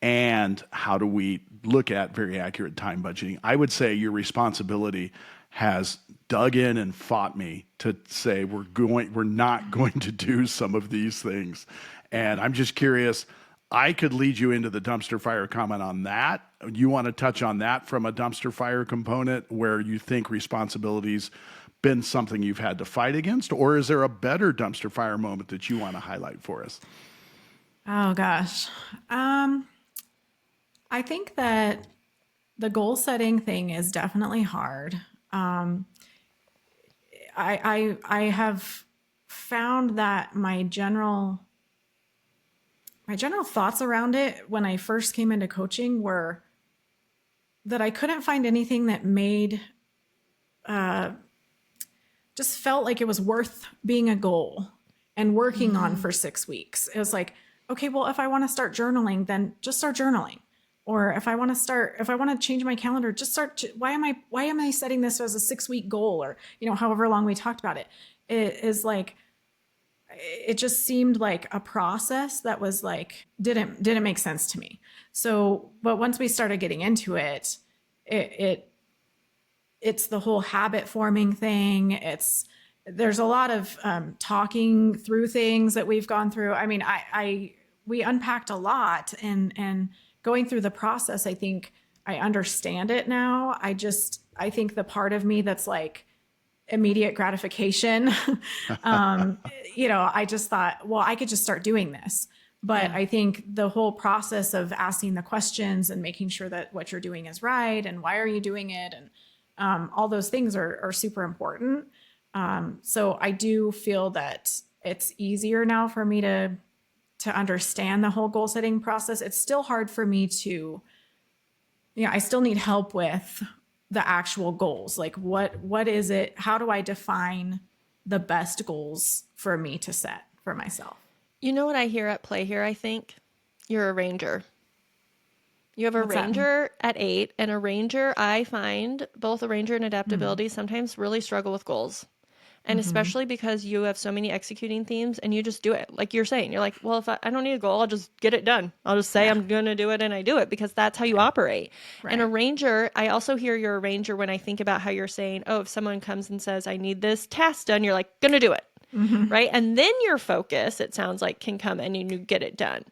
And how do we look at very accurate time budgeting? I would say your responsibility has dug in and fought me to say we're not going to do some of these things. And I'm just curious, I could lead you into the dumpster fire comment on that. You want to touch on that from a dumpster fire component where you think responsibilities been something you've had to fight against, or is there a better dumpster fire moment that you want to highlight for us? Oh gosh. I think that the goal setting thing is definitely hard. I have found that my general thoughts around it when I first came into coaching were that I couldn't find anything that made just felt like it was worth being a goal and working on for 6 weeks. It was like, okay, well, if I want to start journaling, then just start journaling. Or if I want to change my calendar, just start. Why am I setting this as a 6-week goal, or however long we talked about it? It is like, it just seemed like a process that was like didn't make sense to me. So, but once we started getting into it, it's the whole habit forming thing. There's a lot of talking through things that we've gone through. I mean, we unpacked a lot, and going through the process, I think I understand it now. I think the part of me that's like immediate gratification, I just thought, well, I could just start doing this. But I think the whole process of asking the questions and making sure that what you're doing is right and why are you doing it, and all those things are super important. So I do feel that it's easier now for me to understand the whole goal setting process. It's still hard for me to, I still need help with the actual goals. Like what is it? How do I define the best goals for me to set for myself? You know what I hear at play here, I think? You're a ranger. You have a What's that mean? ranger at 8, and a ranger, I find, both a ranger and adaptability sometimes really struggle with goals. And especially because you have so many executing themes and you just do it. Like you're saying, you're like, well, if I don't need a goal, I'll just get it done. I'll just say I'm going to do it, and I do it because that's how you operate. Right. And a ranger, I also hear you're a ranger when I think about how you're saying, oh, if someone comes and says, I need this task done, you're like, going to do it. Right. And then your focus, it sounds like, can come and you get it done.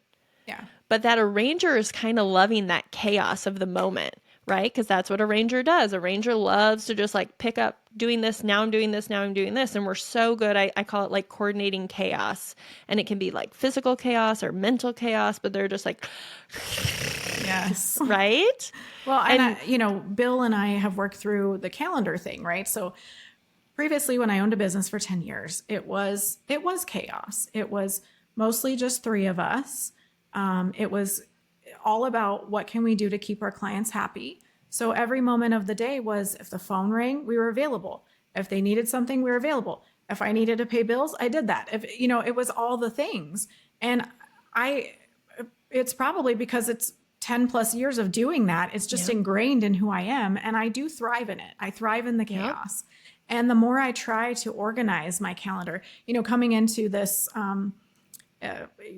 Yeah. But that a ranger is kind of loving that chaos of the moment, right? Because that's what a ranger does. A ranger loves to just like pick up doing this. Now I'm doing this. Now I'm doing this. And we're so good. I call it like coordinating chaos. And it can be like physical chaos or mental chaos, but they're just like, Yes. right? Well, and Bill and I have worked through the calendar thing, right? So previously, when I owned a business for 10 years, it was chaos. It was mostly just 3 of us. It was all about what can we do to keep our clients happy. So every moment of the day was, if the phone rang, we were available. If they needed something, we were available. If I needed to pay bills, I did that. If it was all the things. And it's probably because it's 10 plus years of doing that. It's just ingrained in who I am. And I do thrive in it. I thrive in the chaos. And the more I try to organize my calendar, coming into this,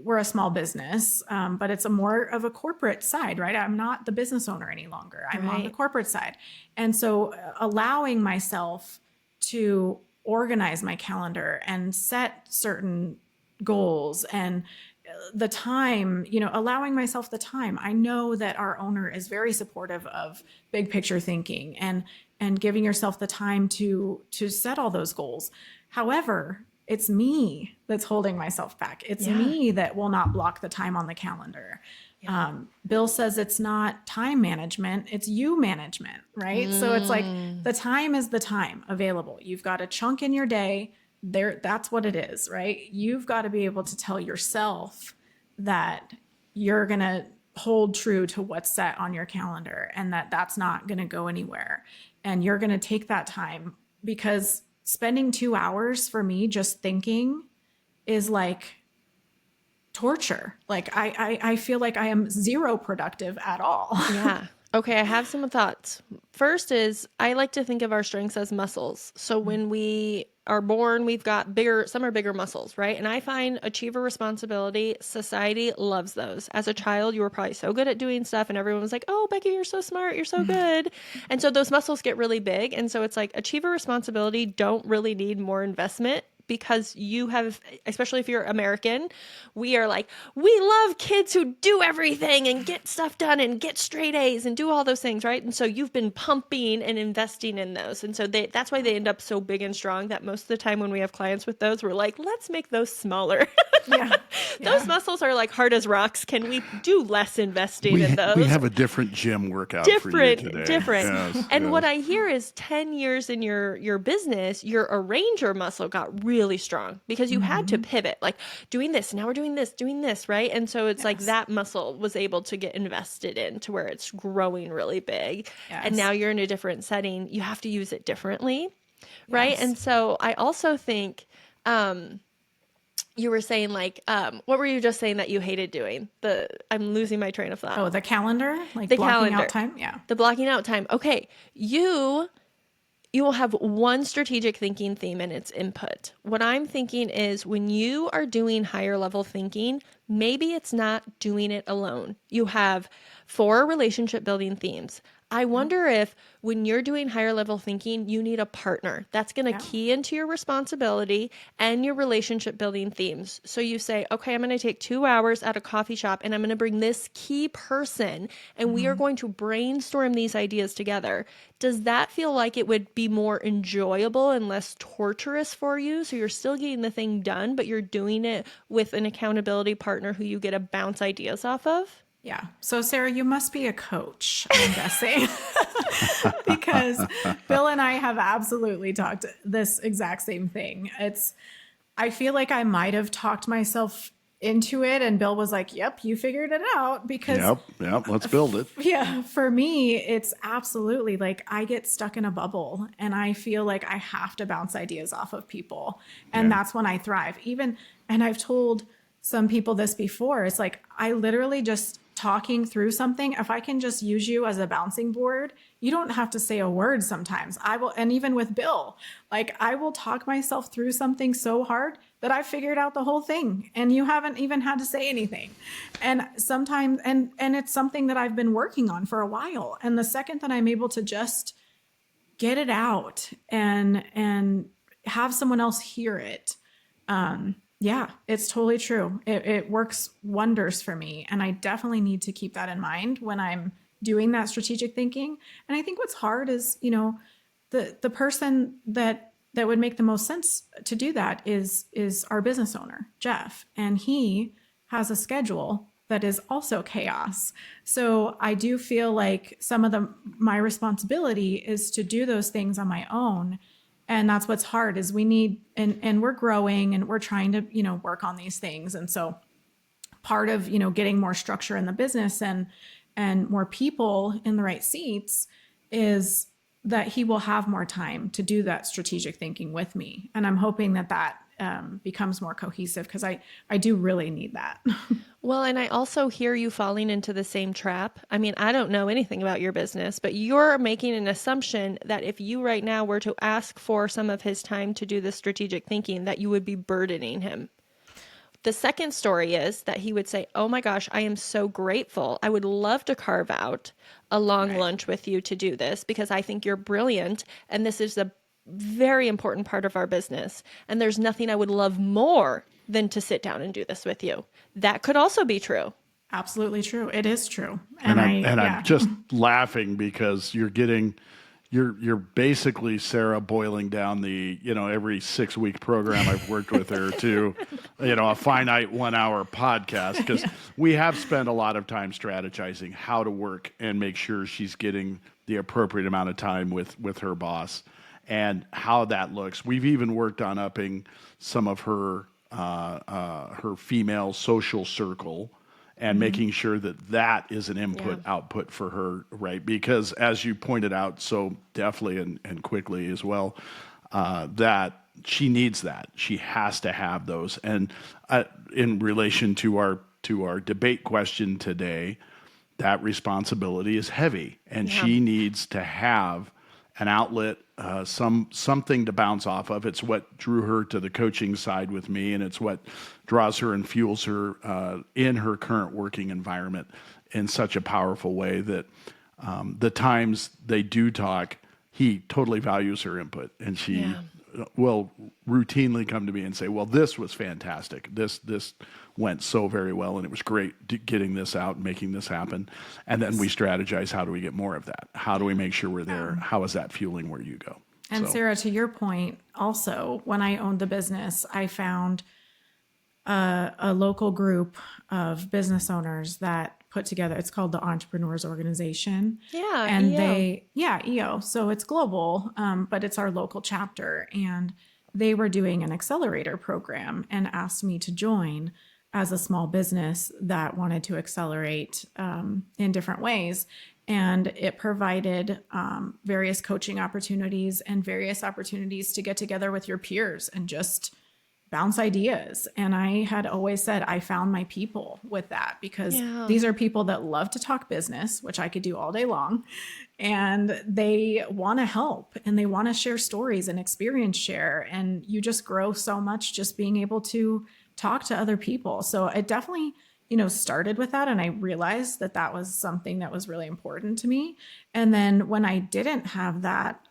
we're a small business, but it's more of a corporate side, right? I'm not the business owner any longer. I'm on the corporate side. And so allowing myself to organize my calendar and set certain goals and the time, allowing myself the time. I know that our owner is very supportive of big picture thinking and giving yourself the time to set all those goals. However, it's me that's holding myself back. It's me that will not block the time on the calendar. Bill says it's not time management, it's you management, right? So it's like the time is the time available. You've got a chunk in your day there. That's what it is, right? You've got to be able to tell yourself that you're going to hold true to what's set on your calendar and that's not going to go anywhere. And you're going to take that time, because spending 2 hours for me just thinking is like torture. Like I feel like I am zero productive at all. Yeah. Okay, I have some thoughts. First is I like to think of our strengths as muscles. So when we are born, we've got some are bigger muscles, right? And I find achiever responsibility, society loves those. As a child, you were probably so good at doing stuff and everyone was like, "Oh, Becky, you're so smart, you're so good." And so those muscles get really big. And so it's like achiever responsibility don't really need more investment because you have, especially if you're American, we are like, we love kids who do everything and get stuff done and get straight A's and do all those things, right? And so you've been pumping and investing in those. And so that's why they end up so big and strong that most of the time when we have clients with those, we're like, let's make those smaller. Yeah. Those muscles are like hard as rocks. Can we do less investing in those? We have a different gym workout for you today. Different. Yes, and yes. what I hear is 10 years in your business, your arranger muscle got really strong because you had to pivot, like doing this, now we're doing this, right? And so it's like that muscle was able to get invested in to where it's growing really big. Yes. And now you're in a different setting. You have to use it differently, right? Yes. And so I also think you were saying like, what were you just saying that you hated doing? I'm losing my train of thought. Oh, the calendar, like The blocking calendar. out time. Yeah. The blocking out time. Okay. You will have one strategic thinking theme and its input. What I'm thinking is when you are doing higher level thinking, maybe it's not doing it alone. You have 4 relationship building themes. I wonder if when you're doing higher level thinking, you need a partner that's going to key into your responsibility and your relationship building themes. So you say, okay, I'm going to take 2 hours at a coffee shop and I'm going to bring this key person and we are going to brainstorm these ideas together. Does that feel like it would be more enjoyable and less torturous for you? So you're still getting the thing done, but you're doing it with an accountability partner who you get to bounce ideas off of? Yeah. So, Sarah, you must be a coach, I'm guessing, because Bill and I have absolutely talked this exact same thing. I feel like I might have talked myself into it, and Bill was like, "Yep, you figured it out." Because, Yep, let's build it. yeah, for me, it's absolutely like I get stuck in a bubble, and I feel like I have to bounce ideas off of people, and that's when I thrive. And I've told some people this before. It's like I literally just talking through something, if I can just use you as a bouncing board, you don't have to say a word sometimes. I will, and even with Bill, like I will talk myself through something so hard that I figured out the whole thing and you haven't even had to say anything. And sometimes, and it's something that I've been working on for a while. And the second that I'm able to just get it out and have someone else hear it, yeah, it's totally true. It works wonders for me. And I definitely need to keep that in mind when I'm doing that strategic thinking. And I think what's hard is, the person that would make the most sense to do that is our business owner, Jeff. And he has a schedule that is also chaos. So I do feel like some of my responsibility is to do those things on my own. And that's what's hard is we need, and we're growing and we're trying to, work on these things. And so part of, getting more structure in the business and more people in the right seats is that he will have more time to do that strategic thinking with me. And I'm hoping that becomes more cohesive because I do really need that. Well, and I also hear you falling into the same trap. I mean, I don't know anything about your business, but you're making an assumption that if you right now were to ask for some of his time to do the strategic thinking, that you would be burdening him. The second story is that he would say, oh my gosh, I am so grateful. I would love to carve out a long lunch with you to do this because I think you're brilliant. And this is a very important part of our business. And there's nothing I would love more than to sit down and do this with you. That could also be true. Absolutely true. It is true. I'm just laughing because you're basically, Sarah, boiling down the, every 6-week program I've worked with her to, a finite 1-hour podcast because we have spent a lot of time strategizing how to work and make sure she's getting the appropriate amount of time with her boss and how that looks. We've even worked on upping some of her female social circle and making sure that is an input output for her, right? Because as you pointed out so deftly and quickly as well, that she needs that. She has to have those. And in relation to our debate question today, that responsibility is heavy, and Yeah. she needs to have an outlet, something to bounce off of. It's what drew her to the coaching side with me, and it's what draws her and fuels her in her current working environment in such a powerful way that the times they do talk, he totally values her input, and she Yeah. will routinely come to me and say, "Well, this was fantastic. This went so very well, and it was great getting this out and making this happen." And then we strategize, how do we get more of that? How do we make sure we're there? How is that fueling where you go? And So, Sarah, to your point, also, when I owned the business, I found a local group of business owners that put together, it's called the Entrepreneurs Organization. Yeah, And EO. EO. So it's global, but it's our local chapter. And they were doing an accelerator program and asked me to join as a small business that wanted to accelerate in different ways. And it provided various coaching opportunities and various opportunities to get together with your peers and just bounce ideas. And I had always said I found my people with that, because Yeah. these are people that love to talk business, which I could do all day long. And they want to help and they want to share stories and experience share. And you just grow so much just being able to talk to other people. So it definitely, started with that. And I realized that that was something that was really important to me. And then when I didn't have that,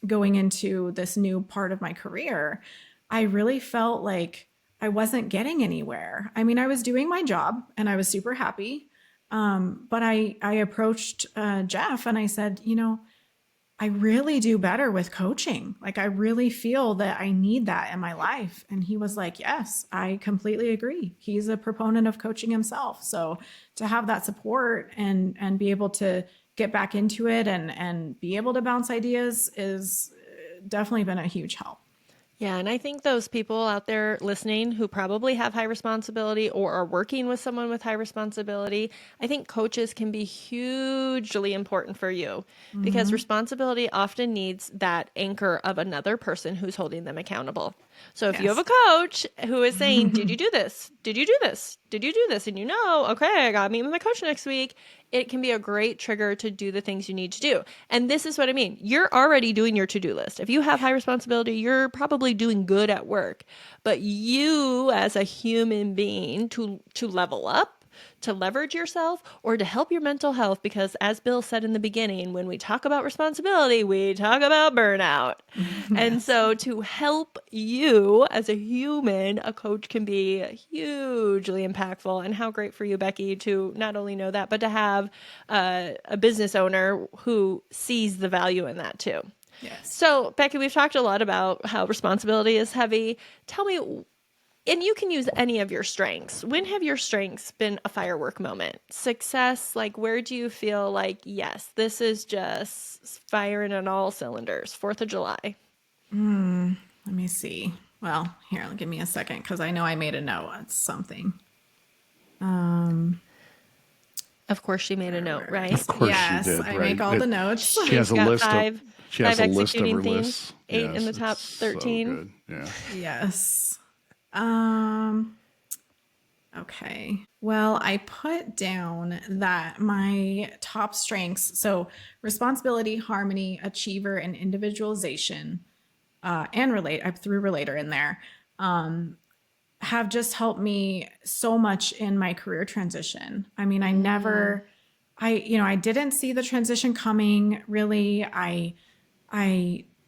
going into this new part of my career, I really felt like I wasn't getting anywhere. I mean, I was doing my job and I was super happy. But I approached Jeff and I said, I really do better with coaching. Like, I really feel that I need that in my life. And he was like, yes, I completely agree. He's a proponent of coaching himself. So to have that support and be able to get back into it and be able to bounce ideas is definitely been a huge help. Yeah, and I think those people out there listening who probably have high responsibility or are working with someone with high responsibility, I think coaches can be hugely important for you, because responsibility often needs that anchor of another person who's holding them accountable. So if you have a Yes. coach who is saying, did you do this? Did you do this? Did you do this? And okay, I got to meet with my coach next week. It can be a great trigger to do the things you need to do. And this is what I mean. You're already doing your to-do list. If you have high responsibility, you're probably doing good at work. But you as a human being to level up, to leverage yourself, or to help your mental health, because as Bill said in the beginning, when we talk about responsibility, we talk about burnout. And so to help you as a human, a coach can be hugely impactful. And how great for you, Becky, to not only know that, but to have a business owner who sees the value in that too. Yes. So, Becky, we've talked a lot about how responsibility is heavy. Tell me, and you can use any of your strengths. When have your strengths been a firework moment? Success, like where do you feel like, yes, this is just firing on all cylinders? 4th of July. Let me see. Well, here, give me a second, because I know I made a note. It's something. Of course, she made a note, right? of course Yes, she did. I Right? make all the notes. She has a got list five- of. She has five a list of executing her themes, lists. 8 in the Yes, top it's 13. So good. Yeah. Yes. Okay. Well, I put down that my top strengths, so responsibility, harmony, achiever, and individualization, and relate, I threw relator in there, have just helped me so much in my career transition. I mean, I didn't see the transition coming really. I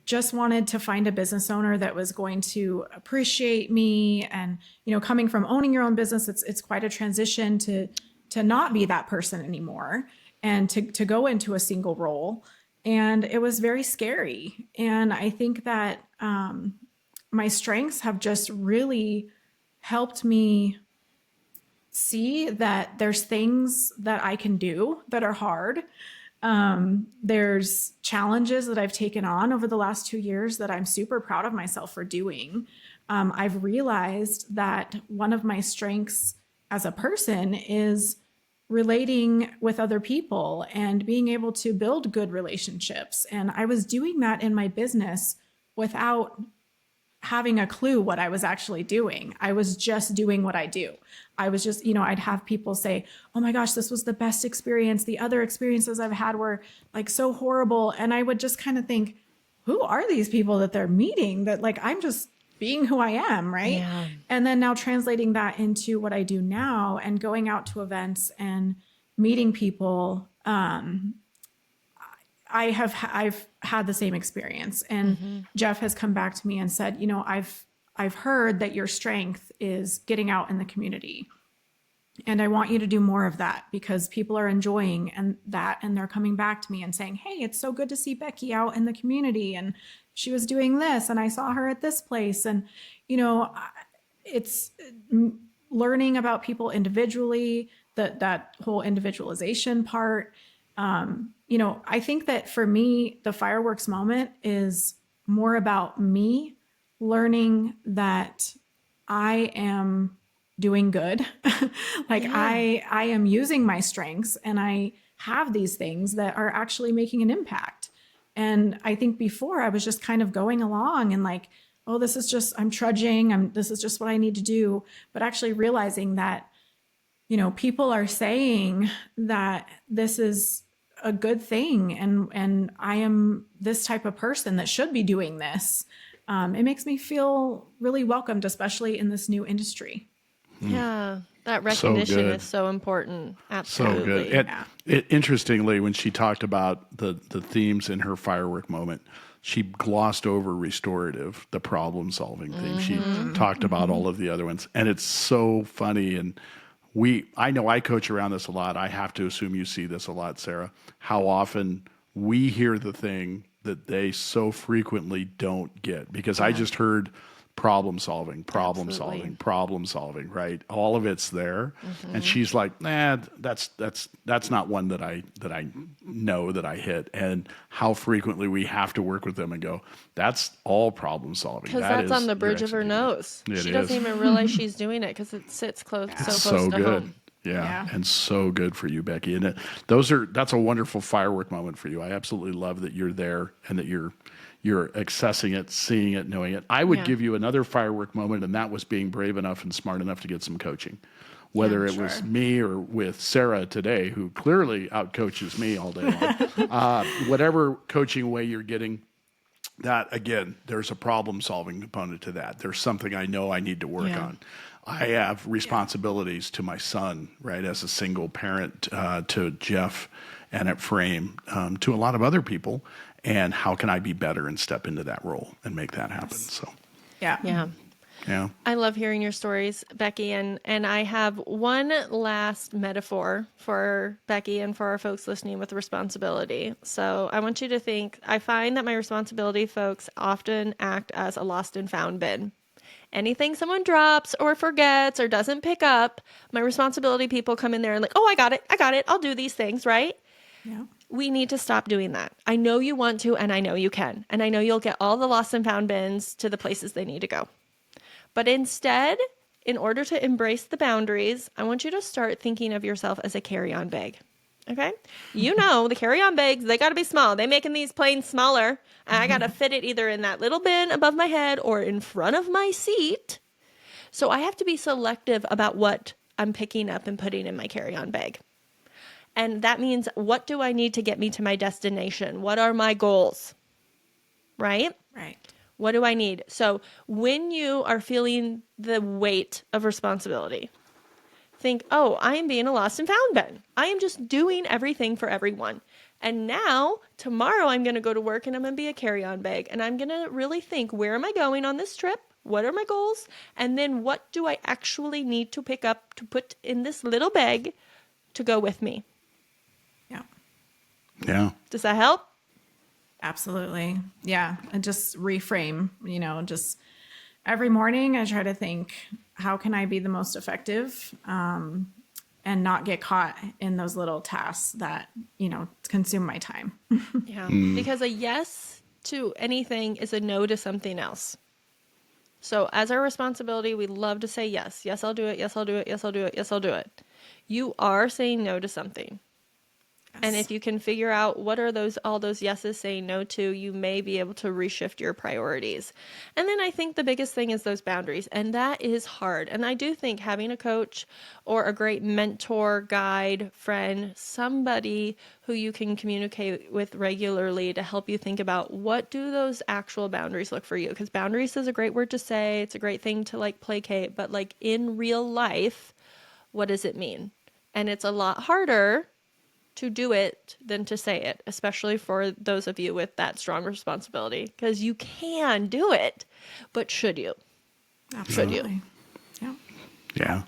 just wanted to find a business owner that was going to appreciate me. And, coming from owning your own business, it's quite a transition to not be that person anymore and to go into a single role. And it was very scary. And I think that my strengths have just really helped me see that there's things that I can do that are hard. There's challenges that I've taken on over the last 2 years that I'm super proud of myself for doing. I've realized that one of my strengths as a person is relating with other people and being able to build good relationships. And I was doing that in my business without having a clue what I was actually doing. I was just doing what I do. I was just, I'd have people say, oh my gosh, this was the best experience. The other experiences I've had were like so horrible. And I would just kind of think, who are these people that they're meeting that like, I'm just being who I am. Right. Yeah. And then now translating that into what I do now and going out to events and meeting people, I've had the same experience, and Jeff has come back to me and said, I've heard that your strength is getting out in the community, and I want you to do more of that because people are enjoying and they're coming back to me and saying, hey, it's so good to see Becky out in the community, and she was doing this, and I saw her at this place, and it's learning about people individually, that whole individualization part. I think that for me, the fireworks moment is more about me learning that I am doing good. I am using my strengths and I have these things that are actually making an impact. And I think before I was just kind of going along and like, oh, this is just, I'm trudging. This is just what I need to do. But actually realizing that, people are saying that this is a good thing and I am this type of person that should be doing this. It makes me feel really welcomed, especially in this new industry. Yeah. That recognition good. is so important. Absolutely. So good. Interestingly, when she talked about the themes in her firework moment, she glossed over restorative, the problem solving theme. She talked about all of the other ones. And it's so funny. And I know I coach around this a lot. I have to assume you see this a lot, Sarah, how often we hear the thing that they so frequently don't get. Because I just heard problem solving, right? All of it's there. And she's like, nah, that's not one that I know that I hit. And how frequently we have to work with them and go, that's all problem solving. Because that's on the bridge of her nose. She doesn't even realize she's doing it because it sits so close to home. Yeah, and so good for you, Becky. And that's a wonderful firework moment for you. I absolutely love that you're there and that you're accessing it, seeing it, knowing it. I would give you another firework moment, and that was being brave enough and smart enough to get some coaching. Whether it was me or with Sarah today, who clearly outcoaches me all day long. Whatever coaching way you're getting, that, again, there's a problem-solving component to that. There's something I know I need to work on. I have responsibilities to my son, right, as a single parent, to Jeff and at Frame, to a lot of other people. And how can I be better and step into that role and make that happen? So, yeah. I love hearing your stories, Becky. And I have one last metaphor for Becky and for our folks listening with responsibility. So I want you to think, I find that my responsibility folks often act as a lost and found bin. Anything someone drops or forgets or doesn't pick up, my responsibility people come in there and like, oh, I got it. I'll do these things, right? Yeah. We need to stop doing that. I know you want to, and I know you can. And I know you'll get all the lost and found bins to the places they need to go. But instead, in order to embrace the boundaries, I want you to start thinking of yourself as a carry-on bag. Okay? You know, the carry-on bags, they got to be small. They're making these planes smaller. And I got to fit it either in that little bin above my head or in front of my seat. So I have to be selective about what I'm picking up and putting in my carry-on bag. And that means, what do I need to get me to my destination? What are my goals? Right? Right. What do I need? So when you are feeling the weight of responsibility, think, oh, I am being a lost and found bin. I am just doing everything for everyone. And now, tomorrow, I'm going to go to work and I'm going to be a carry-on bag. And I'm going to really think, where am I going on this trip? What are my goals? And then what do I actually need to pick up to put in this little bag to go with me? Yeah. Does that help? Absolutely. Yeah. And just reframe, just every morning I try to think, how can I be the most effective? And not get caught in those little tasks that, consume my time. Yeah. Because a yes to anything is a no to something else. So as our responsibility, we love to say yes. Yes, I'll do it. Yes, I'll do it. Yes, I'll do it. Yes, I'll do it. You are saying no to something. And if you can figure out what are all those yeses saying no to, you may be able to reshift your priorities. And then I think the biggest thing is those boundaries, and that is hard. And I do think having a coach or a great mentor, guide, friend, somebody who you can communicate with regularly to help you think about what do those actual boundaries look for you? Because boundaries is a great word to say. It's a great thing to like placate, but like in real life, what does it mean? And it's a lot harder to do it than to say it, especially for those of you with that strong responsibility, because you can do it, but should you? Absolutely. Should you? Yeah. Yeah.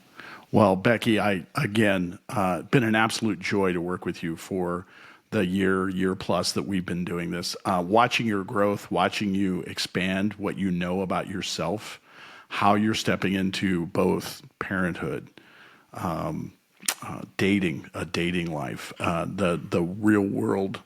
Well, Becky, been an absolute joy to work with you for the year plus that we've been doing this. Watching your growth, watching you expand what you know about yourself, how you're stepping into both parenthood, dating life, the real world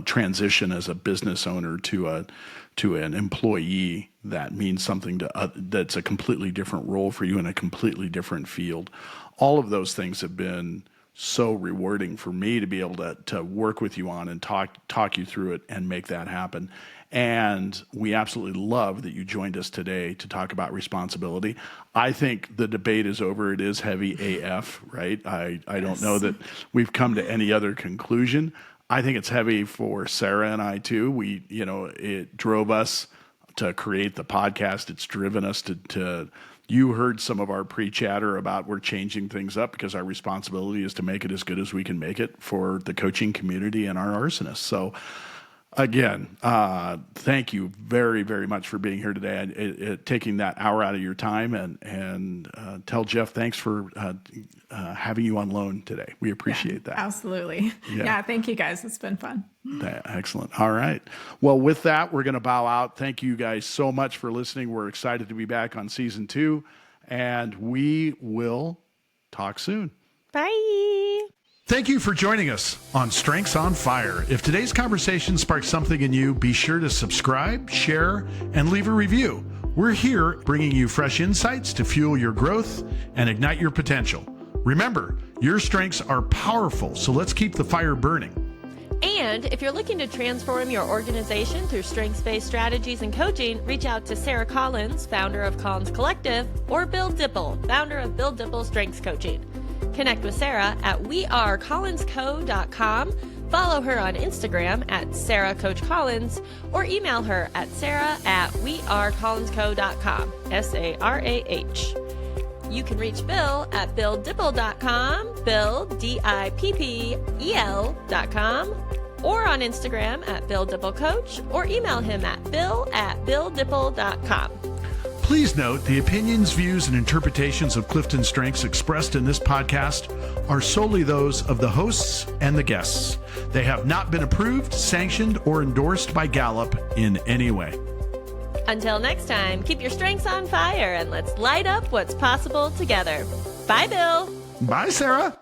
transition as a business owner to an employee that means something that's a completely different role for you in a completely different field. All of those things have been so rewarding for me to be able to work with you on and talk you through it and make that happen. And we absolutely love that you joined us today to talk about responsibility. I think the debate is over. It is heavy AF, right? I don't know that we've come to any other conclusion. I think it's heavy for Sarah and I too. It drove us to create the podcast. It's driven us to you heard some of our pre-chatter about we're changing things up because our responsibility is to make it as good as we can make it for the coaching community and our arsonists. So again, thank you very, very much for being here today, taking that hour out of your time, and tell Jeff thanks for having you on loan today. We appreciate that. Absolutely. Yeah. Thank you guys. It's been fun. Excellent. All right. Well, with that, we're going to bow out. Thank you guys so much for listening. We're excited to be back on season 2, and we will talk soon. Bye. Thank you for joining us on Strengths on Fire. If today's conversation sparked something in you, be sure to subscribe, share, and leave a review. We're here bringing you fresh insights to fuel your growth and ignite your potential. Remember, your strengths are powerful, so let's keep the fire burning. And if you're looking to transform your organization through strengths-based strategies and coaching, reach out to Sarah Collins, founder of Collins Collective, or Bill Dipple, founder of Bill Dipple Strengths Coaching. Connect with Sarah at wearecollinsco.com. Follow her on Instagram at SarahCoachCollins, or email her at sarah@wearecollinsco.com, SARAH. You can reach Bill at BillDipple.com, Bill, DIPPEL.com, or on Instagram at BillDippleCoach, or email him at bill@BillDipple.com. Please note the opinions, views, and interpretations of Clifton Strengths expressed in this podcast are solely those of the hosts and the guests. They have not been approved, sanctioned, or endorsed by Gallup in any way. Until next time, keep your strengths on fire and let's light up what's possible together. Bye, Bill. Bye, Sarah.